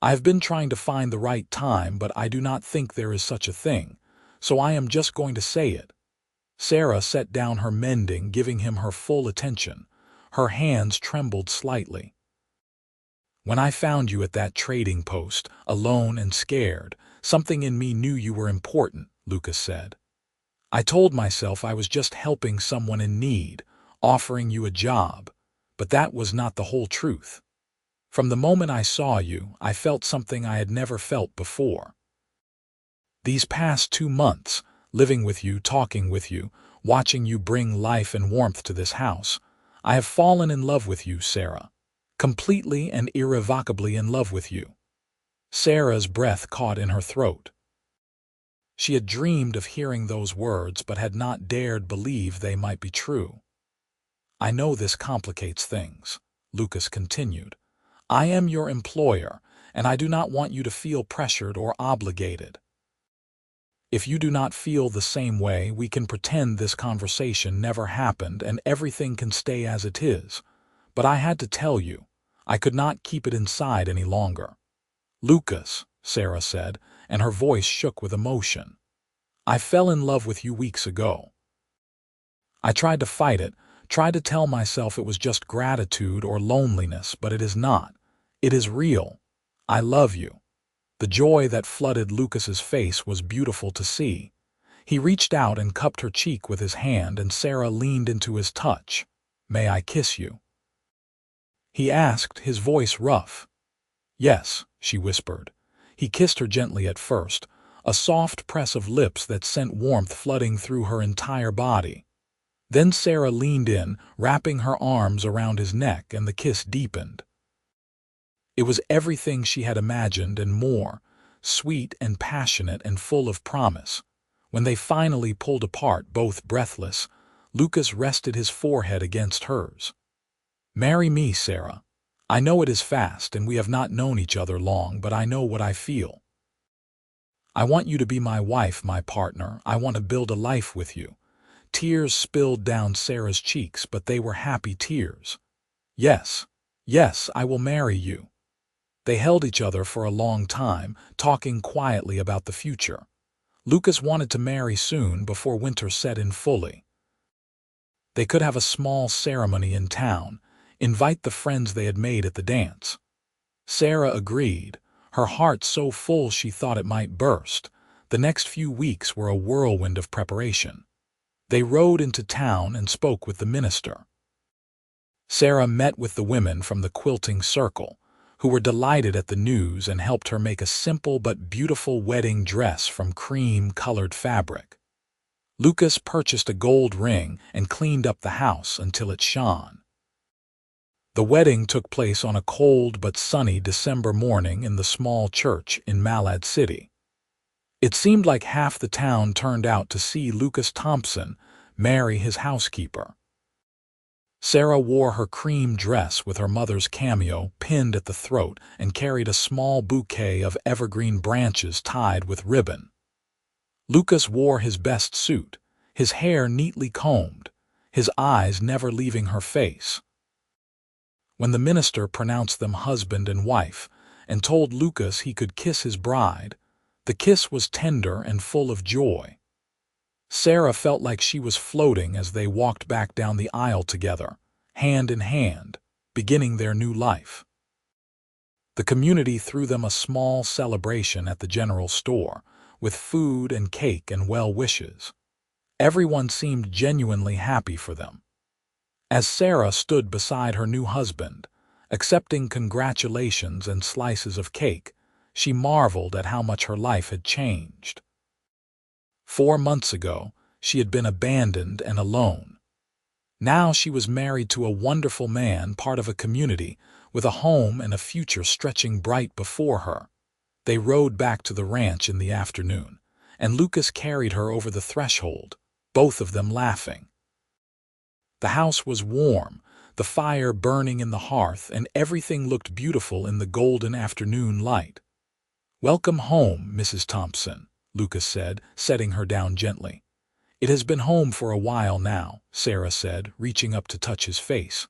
"I have been trying to find the right time, but I do not think there is such a thing, so I am just going to say it." Sarah set down her mending, giving him her full attention. Her hands trembled slightly. "When I found you at that trading post, alone and scared, something in me knew you were important," Lucas said. "I told myself I was just helping someone in need, offering you a job. But that was not the whole truth. From the moment I saw you, I felt something I had never felt before. These past 2 months, living with you, talking with you, watching you bring life and warmth to this house, I have fallen in love with you, Sarah. Completely and irrevocably in love with you. Sarah's breath caught in her throat. She had dreamed of hearing those words but had not dared believe they might be true. I know this complicates things, Lucas continued. I am your employer, and I do not want you to feel pressured or obligated. If you do not feel the same way, we can pretend this conversation never happened and everything can stay as it is. But I had to tell you, I could not keep it inside any longer. Lucas, Sarah said, and her voice shook with emotion. I fell in love with you weeks ago. I tried to fight it, tried to tell myself it was just gratitude or loneliness, but it is not. It is real. I love you. The joy that flooded Lucas's face was beautiful to see. He reached out and cupped her cheek with his hand, and Sarah leaned into his touch. May I kiss you? He asked, his voice rough. Yes, she whispered. He kissed her gently at first, a soft press of lips that sent warmth flooding through her entire body. Then Sarah leaned in, wrapping her arms around his neck, and the kiss deepened. It was everything she had imagined and more, sweet and passionate and full of promise. When they finally pulled apart, both breathless, Lucas rested his forehead against hers. Marry me, Sarah. I know it is fast and we have not known each other long, but I know what I feel. I want you to be my wife, my partner. I want to build a life with you. Tears spilled down Sarah's cheeks, but they were happy tears. Yes, yes, I will marry you. They held each other for a long time, talking quietly about the future. Lucas wanted to marry soon, before winter set in fully. They could have a small ceremony in town, invite the friends they had made at the dance. Sarah agreed, her heart so full she thought it might burst. The next few weeks were a whirlwind of preparation. They rode into town and spoke with the minister. Sarah met with the women from the quilting circle, who were delighted at the news and helped her make a simple but beautiful wedding dress from cream-colored fabric. Lucas purchased a gold ring and cleaned up the house until it shone. The wedding took place on a cold but sunny December morning in the small church in Malad City. It seemed like half the town turned out to see Lucas Thompson marry his housekeeper. Sarah wore her cream dress with her mother's cameo pinned at the throat and carried a small bouquet of evergreen branches tied with ribbon. Lucas wore his best suit, his hair neatly combed, his eyes never leaving her face. When the minister pronounced them husband and wife and told Lucas he could kiss his bride, the kiss was tender and full of joy. Sarah felt like she was floating as they walked back down the aisle together, hand in hand, beginning their new life. The community threw them a small celebration at the general store, with food and cake and well wishes. Everyone seemed genuinely happy for them. As Sarah stood beside her new husband, accepting congratulations and slices of cake, she marveled at how much her life had changed. 4 months ago, she had been abandoned and alone. Now she was married to a wonderful man, part of a community, with a home and a future stretching bright before her. They rode back to the ranch in the afternoon, and Lucas carried her over the threshold, both of them laughing. The house was warm, the fire burning in the hearth, and everything looked beautiful in the golden afternoon light. "Welcome home, Mrs. Thompson," Lucas said, setting her down gently. "It has been home for a while now," Sarah said, reaching up to touch his face.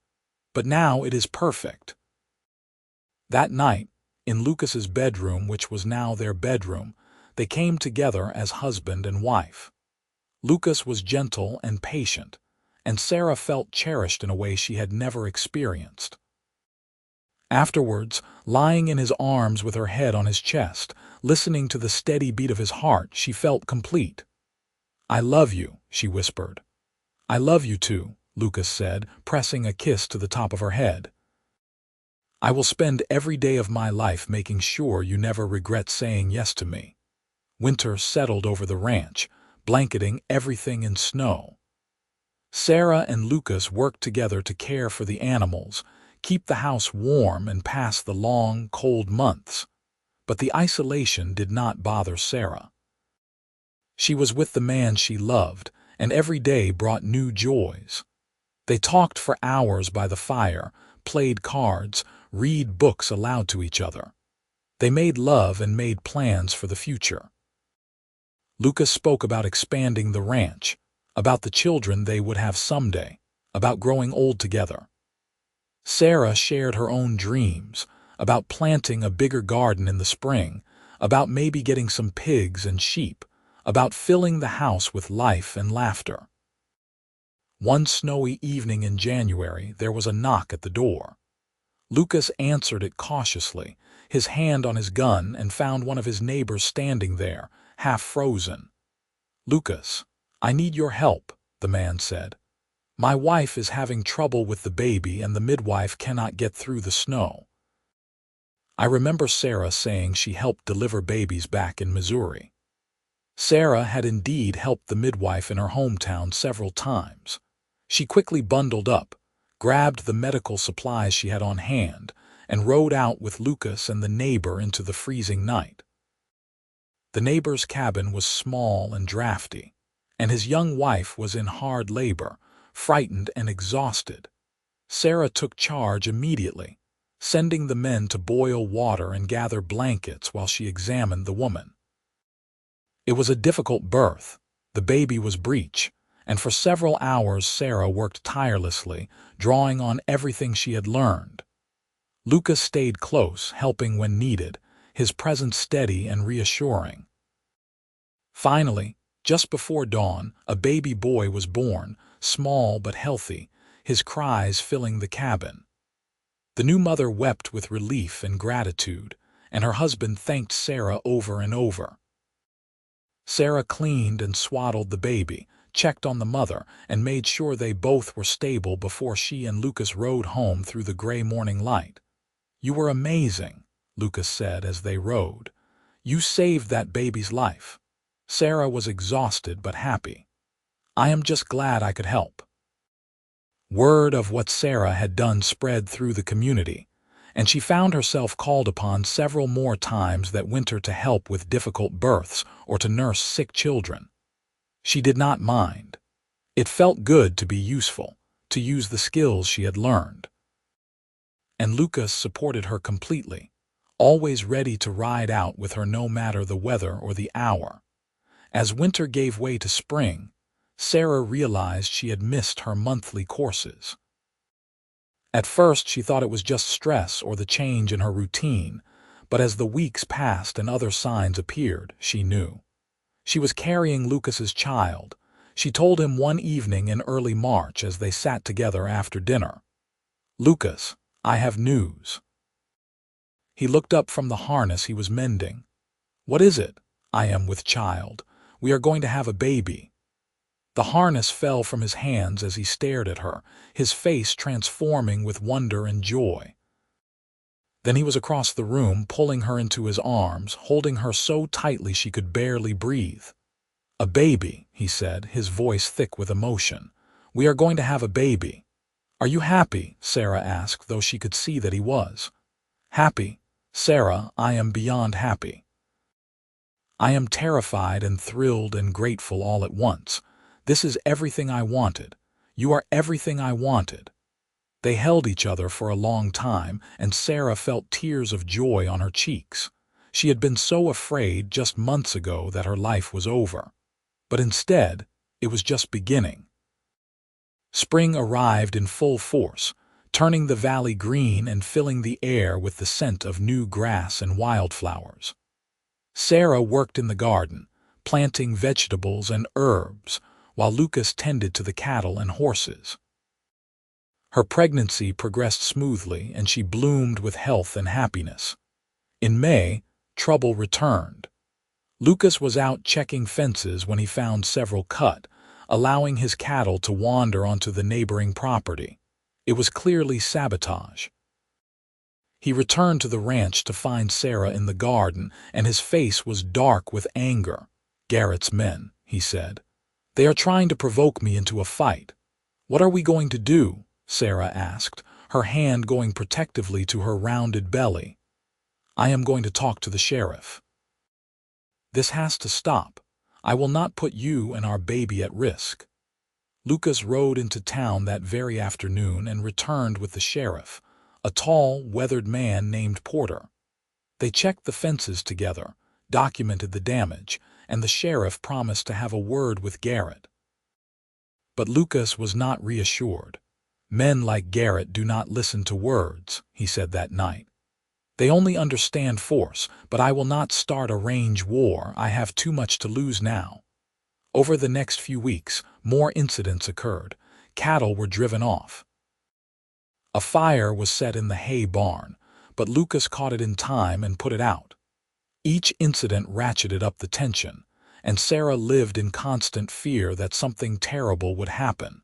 "But now it is perfect." That night, in Lucas's bedroom, which was now their bedroom, they came together as husband and wife. Lucas was gentle and patient, and Sarah felt cherished in a way she had never experienced. Afterwards, lying in his arms with her head on his chest, listening to the steady beat of his heart, she felt complete. "I love you," she whispered. "I love you too," Lucas said, pressing a kiss to the top of her head. "I will spend every day of my life making sure you never regret saying yes to me." Winter settled over the ranch, blanketing everything in snow. Sarah and Lucas worked together to care for the animals, keep the house warm and pass the long, cold months. But the isolation did not bother Sarah. She was with the man she loved, and every day brought new joys. They talked for hours by the fire, played cards, read books aloud to each other. They made love and made plans for the future. Lucas spoke about expanding the ranch, about the children they would have someday, about growing old together. Sarah shared her own dreams, about planting a bigger garden in the spring, about maybe getting some pigs and sheep, about filling the house with life and laughter. One snowy evening in January, there was a knock at the door. Lucas answered it cautiously, his hand on his gun, and found one of his neighbors standing there, half frozen. "Lucas, I need your help," the man said. "My wife is having trouble with the baby and the midwife cannot get through the snow." I remember Sarah saying she helped deliver babies back in Missouri. Sarah had indeed helped the midwife in her hometown several times. She quickly bundled up, grabbed the medical supplies she had on hand, and rode out with Lucas and the neighbor into the freezing night. The neighbor's cabin was small and drafty, and his young wife was in hard labor, frightened and exhausted. Sarah took charge immediately, sending the men to boil water and gather blankets while she examined the woman. It was a difficult birth. The baby was breech, and for several hours Sarah worked tirelessly, drawing on everything she had learned. Lucas stayed close, helping when needed, his presence steady and reassuring. Finally, just before dawn, a baby boy was born, small but healthy, his cries filling the cabin. The new mother wept with relief and gratitude, and her husband thanked Sarah over and over. Sarah cleaned and swaddled the baby, checked on the mother, and made sure they both were stable before she and Lucas rode home through the gray morning light. "You were amazing," Lucas said as they rode. "You saved that baby's life." Sarah was exhausted but happy. "I am just glad I could help." Word of what Sarah had done spread through the community, and she found herself called upon several more times that winter to help with difficult births or to nurse sick children. She did not mind. It felt good to be useful, to use the skills she had learned. And Lucas supported her completely, always ready to ride out with her no matter the weather or the hour. As winter gave way to spring, Sarah realized she had missed her monthly courses. At first she thought it was just stress or the change in her routine, but as the weeks passed and other signs appeared, she knew. She was carrying Lucas's child. She told him one evening in early March as they sat together after dinner. "Lucas, I have news." He looked up from the harness he was mending. "What is it?" "I am with child. We are going to have a baby." The harness fell from his hands as he stared at her, his face transforming with wonder and joy. Then he was across the room, pulling her into his arms, holding her so tightly she could barely breathe. "A baby," he said, his voice thick with emotion. "We are going to have a baby." "Are you happy?" Sarah asked, though she could see that he was. "Happy? Sarah, I am beyond happy. I am terrified and thrilled and grateful all at once. This is everything I wanted. You are everything I wanted." They held each other for a long time, and Sarah felt tears of joy on her cheeks. She had been so afraid just months ago that her life was over. But instead, it was just beginning. Spring arrived in full force, turning the valley green and filling the air with the scent of new grass and wildflowers. Sarah worked in the garden, planting vegetables and herbs, while Lucas tended to the cattle and horses. Her pregnancy progressed smoothly, and she bloomed with health and happiness. In May, trouble returned. Lucas was out checking fences when he found several cut, allowing his cattle to wander onto the neighboring property. It was clearly sabotage. He returned to the ranch to find Sarah in the garden, and his face was dark with anger. "Garrett's men," he said. "They are trying to provoke me into a fight." "What are we going to do?" Sarah asked, her hand going protectively to her rounded belly. "I am going to talk to the sheriff. This has to stop. I will not put you and our baby at risk." Lucas rode into town that very afternoon and returned with the sheriff, a tall, weathered man named Porter. They checked the fences together, documented the damage, and the sheriff promised to have a word with Garrett. But Lucas was not reassured. "Men like Garrett do not listen to words," he said that night. "They only understand force, but I will not start a range war. I have too much to lose now." Over the next few weeks, more incidents occurred. Cattle were driven off. A fire was set in the hay barn, but Lucas caught it in time and put it out. Each incident ratcheted up the tension, and Sarah lived in constant fear that something terrible would happen.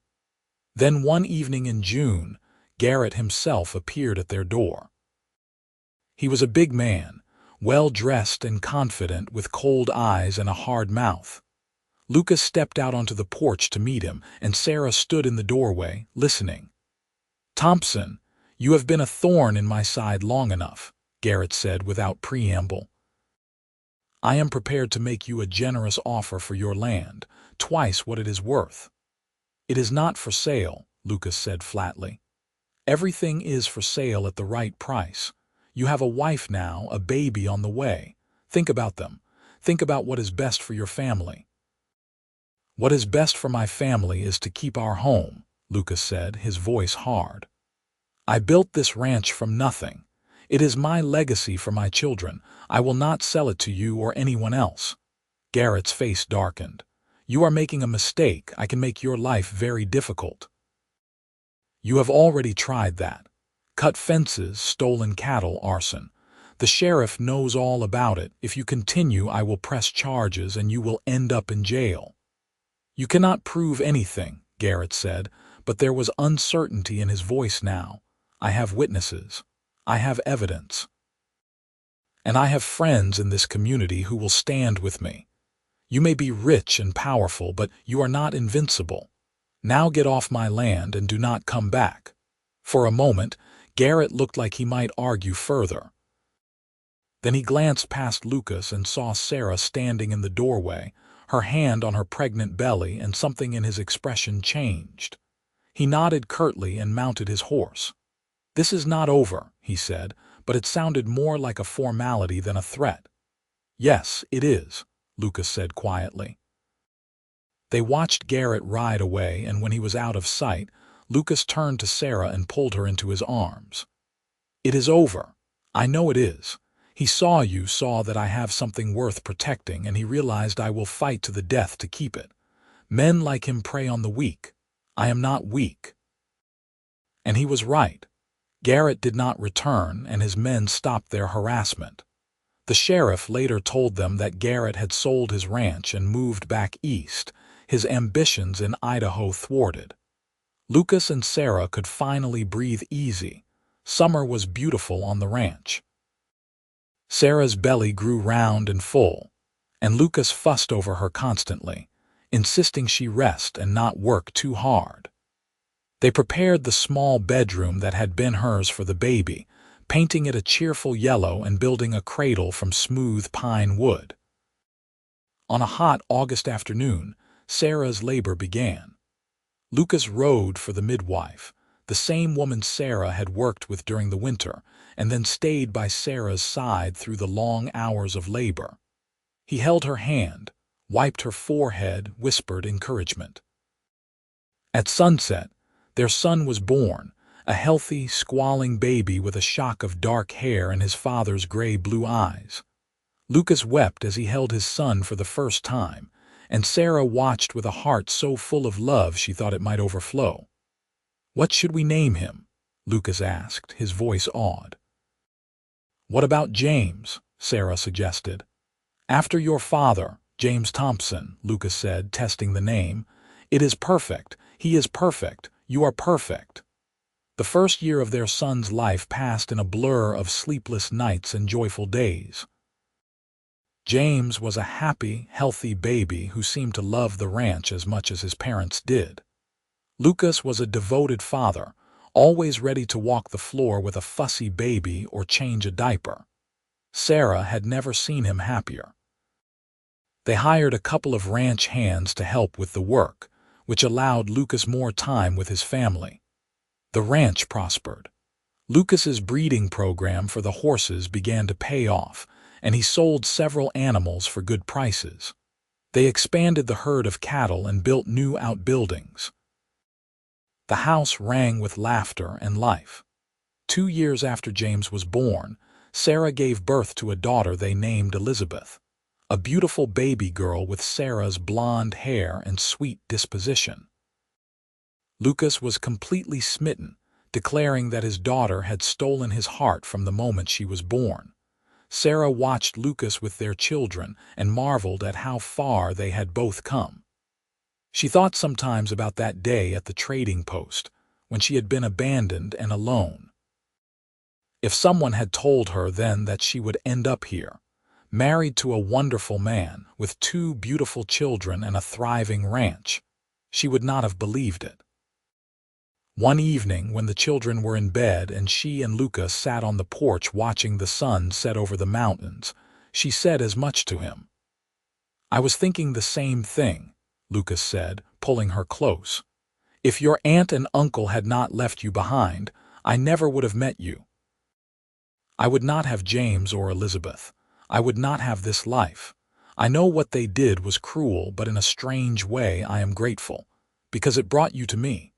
Then one evening in June, Garrett himself appeared at their door. He was a big man, well-dressed and confident, with cold eyes and a hard mouth. Lucas stepped out onto the porch to meet him, and Sarah stood in the doorway, listening. "Thompson, you have been a thorn in my side long enough," Garrett said without preamble. "I am prepared to make you a generous offer for your land, twice what it is worth." "It is not for sale," Lucas said flatly. "Everything is for sale at the right price. You have a wife now, a baby on the way. Think about them. Think about what is best for your family." "What is best for my family is to keep our home," Lucas said, his voice hard. "I built this ranch from nothing. It is my legacy for my children. I will not sell it to you or anyone else." Garrett's face darkened. "You are making a mistake. I can make your life very difficult." "You have already tried that. Cut fences, stolen cattle, arson. The sheriff knows all about it. If you continue, I will press charges and you will end up in jail." "You cannot prove anything," Garrett said, but there was uncertainty in his voice now. "I have witnesses. I have evidence. And I have friends in this community who will stand with me. You may be rich and powerful, but you are not invincible. Now get off my land and do not come back." For a moment, Garrett looked like he might argue further. Then he glanced past Lucas and saw Sarah standing in the doorway, her hand on her pregnant belly, and something in his expression changed. He nodded curtly and mounted his horse. "This is not over," he said, but it sounded more like a formality than a threat. "Yes, it is," Lucas said quietly. They watched Garrett ride away, and when he was out of sight, Lucas turned to Sarah and pulled her into his arms. "It is over. I know it is. He saw you, saw that I have something worth protecting, and he realized I will fight to the death to keep it. Men like him prey on the weak. I am not weak." And he was right. Garrett did not return, and his men stopped their harassment. The sheriff later told them that Garrett had sold his ranch and moved back east, his ambitions in Idaho thwarted. Lucas and Sarah could finally breathe easy. Summer was beautiful on the ranch. Sarah's belly grew round and full, and Lucas fussed over her constantly, insisting she rest and not work too hard. They prepared the small bedroom that had been hers for the baby, painting it a cheerful yellow and building a cradle from smooth pine wood. On a hot August afternoon, Sarah's labor began. Lucas rode for the midwife, the same woman Sarah had worked with during the winter, and then stayed by Sarah's side through the long hours of labor. He held her hand, wiped her forehead, whispered encouragement. At sunset, their son was born, a healthy, squalling baby with a shock of dark hair and his father's gray-blue eyes. Lucas wept as he held his son for the first time, and Sarah watched with a heart so full of love she thought it might overflow. "What should we name him?" Lucas asked, his voice awed. "What about James?" Sarah suggested. "After your father, James Thompson," Lucas said, testing the name. "It is perfect. He is perfect. You are perfect." The first year of their son's life passed in a blur of sleepless nights and joyful days. James was a happy, healthy baby who seemed to love the ranch as much as his parents did. Lucas was a devoted father, always ready to walk the floor with a fussy baby or change a diaper. Sarah had never seen him happier. They hired a couple of ranch hands to help with the work, which allowed Lucas more time with his family. The ranch prospered. Lucas's breeding program for the horses began to pay off, and he sold several animals for good prices. They expanded the herd of cattle and built new outbuildings. The house rang with laughter and life. 2 years after James was born, Sarah gave birth to a daughter they named Elizabeth, a beautiful baby girl with Sarah's blonde hair and sweet disposition. Lucas was completely smitten, declaring that his daughter had stolen his heart from the moment she was born. Sarah watched Lucas with their children and marveled at how far they had both come. She thought sometimes about that day at the trading post, when she had been abandoned and alone. If someone had told her then that she would end up here, married to a wonderful man, with 2 beautiful children and a thriving ranch, she would not have believed it. One evening, when the children were in bed and she and Lucas sat on the porch watching the sun set over the mountains, she said as much to him. "I was thinking the same thing," Lucas said, pulling her close. "If your aunt and uncle had not left you behind, I never would have met you. I would not have James or Elizabeth. I would not have this life. I know what they did was cruel, but in a strange way I am grateful, because it brought you to me."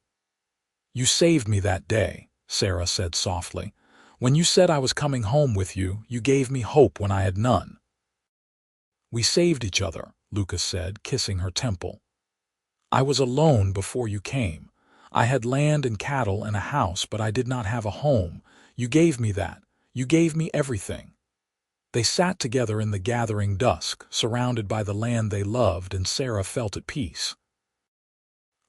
"You saved me that day," Sarah said softly. "When you said I was coming home with you, you gave me hope when I had none." "We saved each other," Lucas said, kissing her temple. "I was alone before you came. I had land and cattle and a house, but I did not have a home. You gave me that. You gave me everything." They sat together in the gathering dusk, surrounded by the land they loved, and Sarah felt at peace.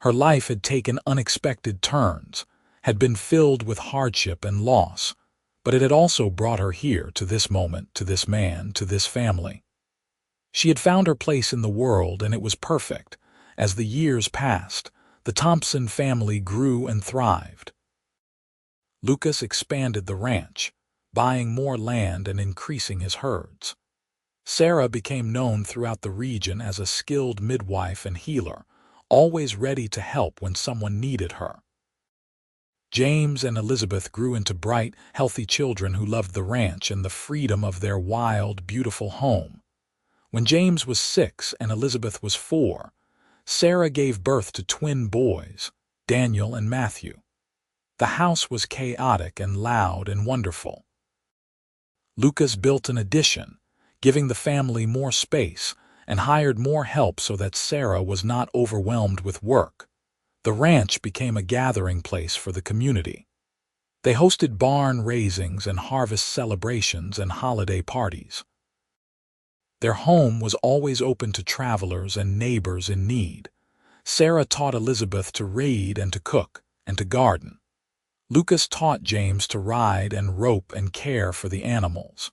Her life had taken unexpected turns, had been filled with hardship and loss, but it had also brought her here, to this moment, to this man, to this family. She had found her place in the world, and it was perfect. As the years passed, the Thompson family grew and thrived. Lucas expanded the ranch, buying more land and increasing his herds. Sarah became known throughout the region as a skilled midwife and healer, always ready to help when someone needed her. James and Elizabeth grew into bright, healthy children who loved the ranch and the freedom of their wild, beautiful home. When James was 6 and Elizabeth was 4, Sarah gave birth to twin boys, Daniel and Matthew. The house was chaotic and loud and wonderful. Lucas built an addition, giving the family more space, and hired more help so that Sarah was not overwhelmed with work. The ranch became a gathering place for the community. They hosted barn raisings and harvest celebrations and holiday parties. Their home was always open to travelers and neighbors in need. Sarah taught Elizabeth to read and to cook and to garden. Lucas taught James to ride and rope and care for the animals.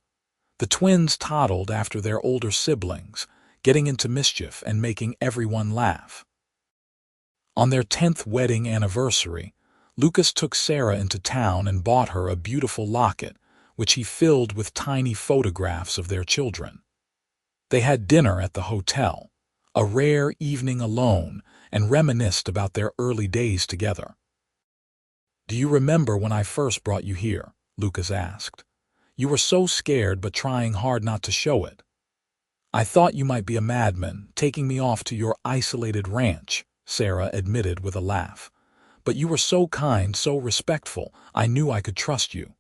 The twins toddled after their older siblings, getting into mischief and making everyone laugh. On their 10th wedding anniversary, Lucas took Sarah into town and bought her a beautiful locket, which he filled with tiny photographs of their children. They had dinner at the hotel, a rare evening alone, and reminisced about their early days together. "Do you remember when I first brought you here?" Lucas asked. "You were so scared but trying hard not to show it. I thought you might be a madman, taking me off to your isolated ranch," Sarah admitted with a laugh. "But you were so kind, so respectful, I knew I could trust you."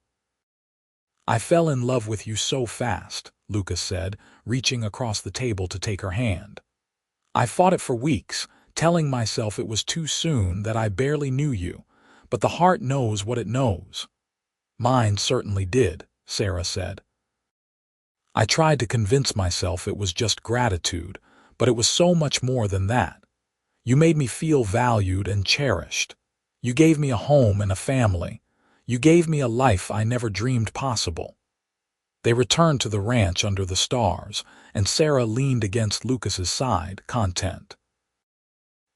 "I fell in love with you so fast," Lucas said, reaching across the table to take her hand. "I fought it for weeks, telling myself it was too soon, that I barely knew you, but the heart knows what it knows." "Mine certainly did," Sarah said. "I tried to convince myself it was just gratitude, but it was so much more than that. You made me feel valued and cherished. You gave me a home and a family. You gave me a life I never dreamed possible." They returned to the ranch under the stars, and Sarah leaned against Lucas's side, content.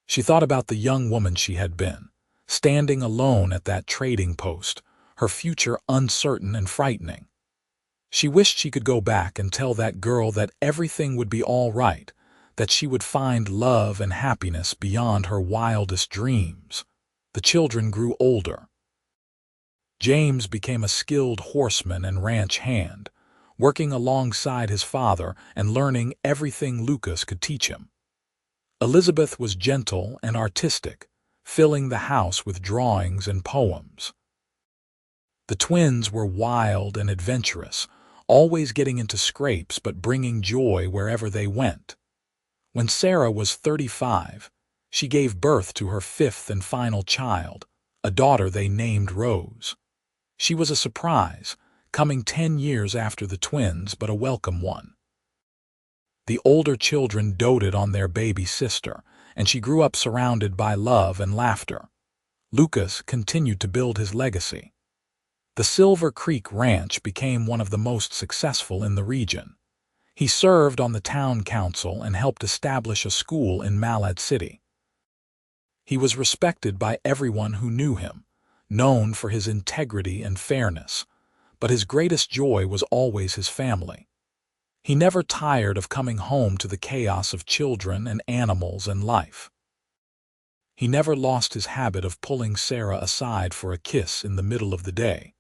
She thought about the young woman she had been, standing alone at that trading post, her future uncertain and frightening. She wished she could go back and tell that girl that everything would be all right, that she would find love and happiness beyond her wildest dreams. The children grew older. James became a skilled horseman and ranch hand, working alongside his father and learning everything Lucas could teach him. Elizabeth was gentle and artistic, filling the house with drawings and poems. The twins were wild and adventurous, always getting into scrapes but bringing joy wherever they went. When Sarah was 35, she gave birth to her fifth and final child, a daughter they named Rose. She was a surprise, coming 10 years after the twins, but a welcome one. The older children doted on their baby sister, and she grew up surrounded by love and laughter. Lucas continued to build his legacy. The Silver Creek Ranch became one of the most successful in the region. He served on the town council and helped establish a school in Malad City. He was respected by everyone who knew him, known for his integrity and fairness, but his greatest joy was always his family. He never tired of coming home to the chaos of children and animals and life. He never lost his habit of pulling Sarah aside for a kiss in the middle of the day,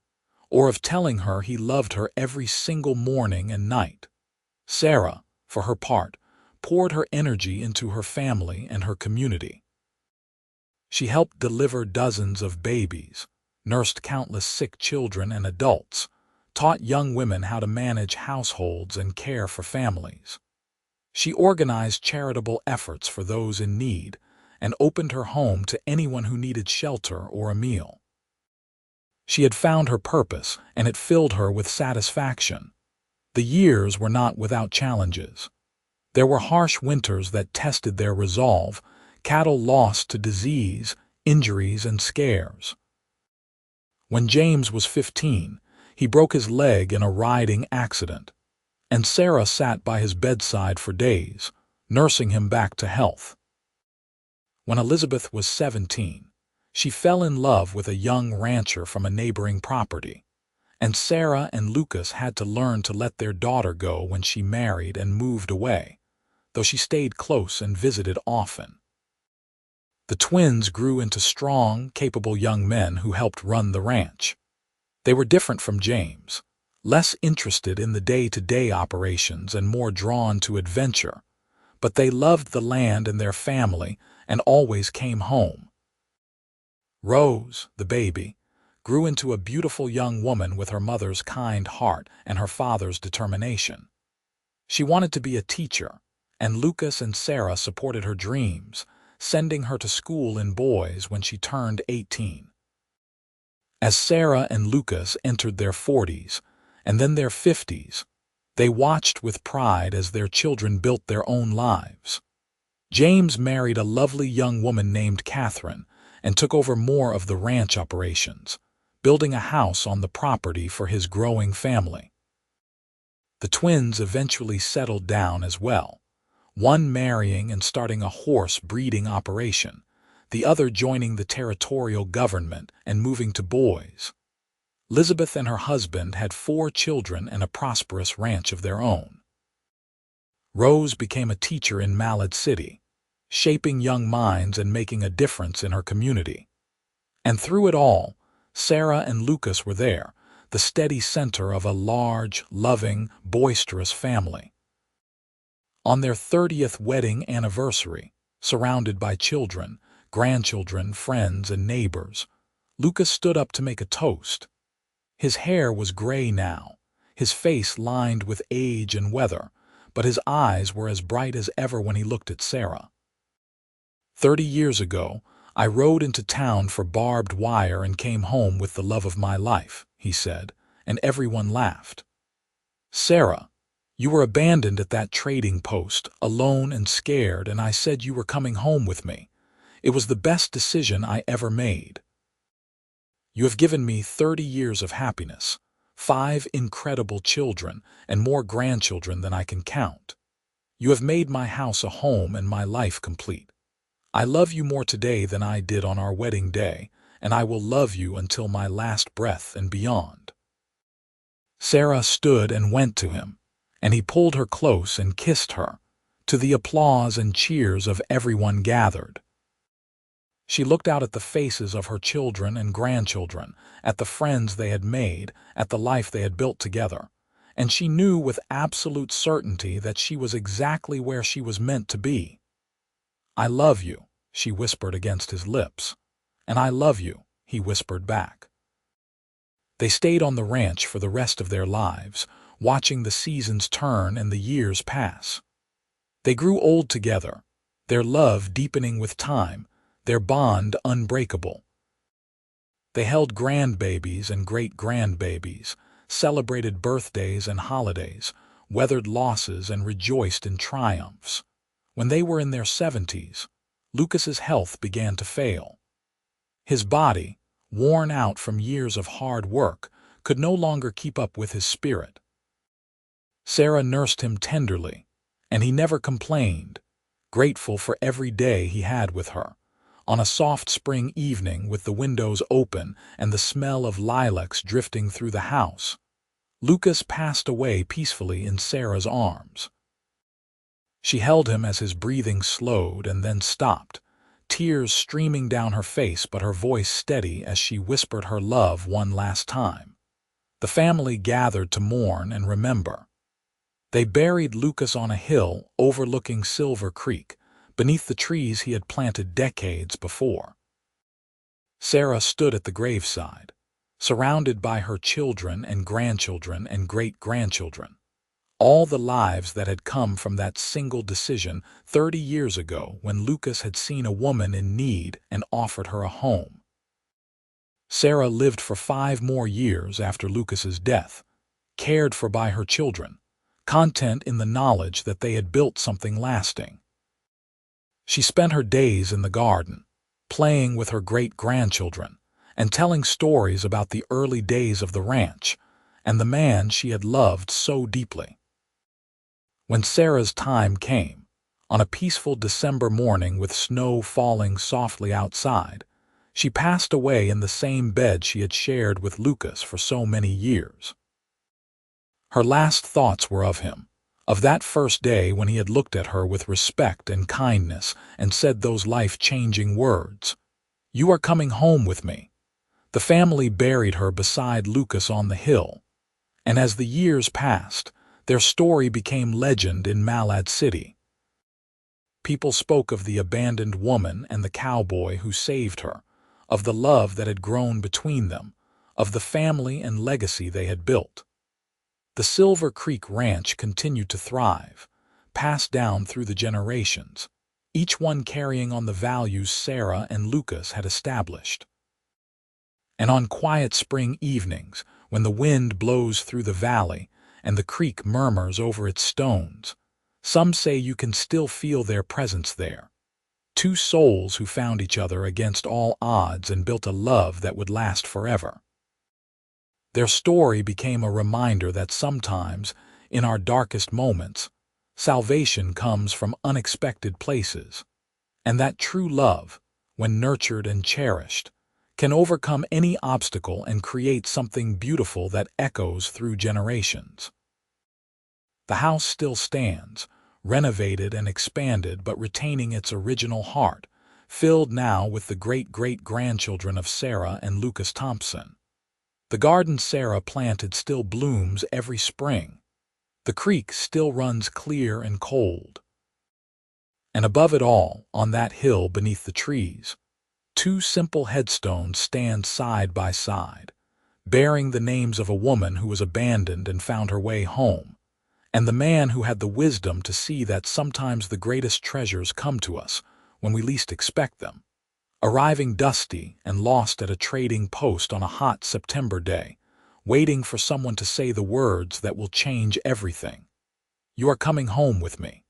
or of telling her he loved her every single morning and night. Sarah, for her part, poured her energy into her family and her community. She helped deliver dozens of babies, nursed countless sick children and adults, taught young women how to manage households and care for families. She organized charitable efforts for those in need and opened her home to anyone who needed shelter or a meal. She had found her purpose, and it filled her with satisfaction. The years were not without challenges. There were harsh winters that tested their resolve, cattle lost to disease, injuries, and scares. When James was 15, he broke his leg in a riding accident, and Sarah sat by his bedside for days, nursing him back to health. When Elizabeth was 17, she fell in love with a young rancher from a neighboring property, and Sarah and Lucas had to learn to let their daughter go when she married and moved away, though she stayed close and visited often. The twins grew into strong, capable young men who helped run the ranch. They were different from James, less interested in the day-to-day operations and more drawn to adventure, but they loved the land and their family and always came home. Rose, the baby, grew into a beautiful young woman with her mother's kind heart and her father's determination. She wanted to be a teacher, and Lucas and Sarah supported her dreams, sending her to school in Boys when she turned 18. As Sarah and Lucas entered their 40s and then their 50s, they watched with pride as their children built their own lives. James married a lovely young woman named Catherine and took over more of the ranch operations, building a house on the property for his growing family. The twins eventually settled down as well, one marrying and starting a horse breeding operation, the other joining the territorial government and moving to Boys. Elizabeth and her husband had 4 children and a prosperous ranch of their own. Rose became a teacher in Malad City, shaping young minds and making a difference in her community. And through it all, Sarah and Lucas were there, the steady center of a large, loving, boisterous family. On their 30th wedding anniversary, surrounded by children, grandchildren, friends, and neighbors, Lucas stood up to make a toast. His hair was gray now, his face lined with age and weather, but his eyes were as bright as ever when he looked at Sarah. 30 years ago, I rode into town for barbed wire and came home with the love of my life, he said, and everyone laughed. Sarah, you were abandoned at that trading post, alone and scared, and I said you were coming home with me. It was the best decision I ever made. You have given me 30 years of happiness, 5 incredible children, and more grandchildren than I can count. You have made my house a home and my life complete. I love you more today than I did on our wedding day, and I will love you until my last breath and beyond." Sarah stood and went to him, and he pulled her close and kissed her, to the applause and cheers of everyone gathered. She looked out at the faces of her children and grandchildren, at the friends they had made, at the life they had built together, and she knew with absolute certainty that she was exactly where she was meant to be. "I love you," she whispered against his lips. "And I love you," he whispered back. They stayed on the ranch for the rest of their lives, watching the seasons turn and the years pass. They grew old together, their love deepening with time, their bond unbreakable. They held grandbabies and great-grandbabies, celebrated birthdays and holidays, weathered losses and rejoiced in triumphs. When they were in their 70s, Lucas's health began to fail. His body, worn out from years of hard work, could no longer keep up with his spirit. Sarah nursed him tenderly, and he never complained, grateful for every day he had with her. On a soft spring evening with the windows open and the smell of lilacs drifting through the house, Lucas passed away peacefully in Sarah's arms. She held him as his breathing slowed and then stopped, tears streaming down her face but her voice steady as she whispered her love one last time. The family gathered to mourn and remember. They buried Lucas on a hill overlooking Silver Creek, beneath the trees he had planted decades before. Sarah stood at the graveside, surrounded by her children and grandchildren and great-grandchildren, all the lives that had come from that single decision 30 years ago when Lucas had seen a woman in need and offered her a home. Sarah lived for 5 more years after Lucas's death, cared for by her children, content in the knowledge that they had built something lasting. She spent her days in the garden, playing with her great-grandchildren, and telling stories about the early days of the ranch and the man she had loved so deeply. When Sarah's time came, on a peaceful December morning with snow falling softly outside, she passed away in the same bed she had shared with Lucas for so many years. Her last thoughts were of him, of that first day when he had looked at her with respect and kindness and said those life-changing words, "You are coming home with me." The family buried her beside Lucas on the hill, and as the years passed, their story became legend in Malad City. People spoke of the abandoned woman and the cowboy who saved her, of the love that had grown between them, of the family and legacy they had built. The Silver Creek Ranch continued to thrive, passed down through the generations, each one carrying on the values Sarah and Lucas had established. And on quiet spring evenings, when the wind blows through the valley and the creek murmurs over its stones, some say you can still feel their presence there. 2 souls who found each other against all odds and built a love that would last forever. Their story became a reminder that sometimes, in our darkest moments, salvation comes from unexpected places, and that true love, when nurtured and cherished, can overcome any obstacle and create something beautiful that echoes through generations. The house still stands, renovated and expanded but retaining its original heart, filled now with the great-great-grandchildren of Sarah and Lucas Thompson. The garden Sarah planted still blooms every spring. The creek still runs clear and cold. And above it all, on that hill beneath the trees, 2 simple headstones stand side by side, bearing the names of a woman who was abandoned and found her way home, and the man who had the wisdom to see that sometimes the greatest treasures come to us when we least expect them, arriving dusty and lost at a trading post on a hot September day, waiting for someone to say the words that will change everything. "You are coming home with me."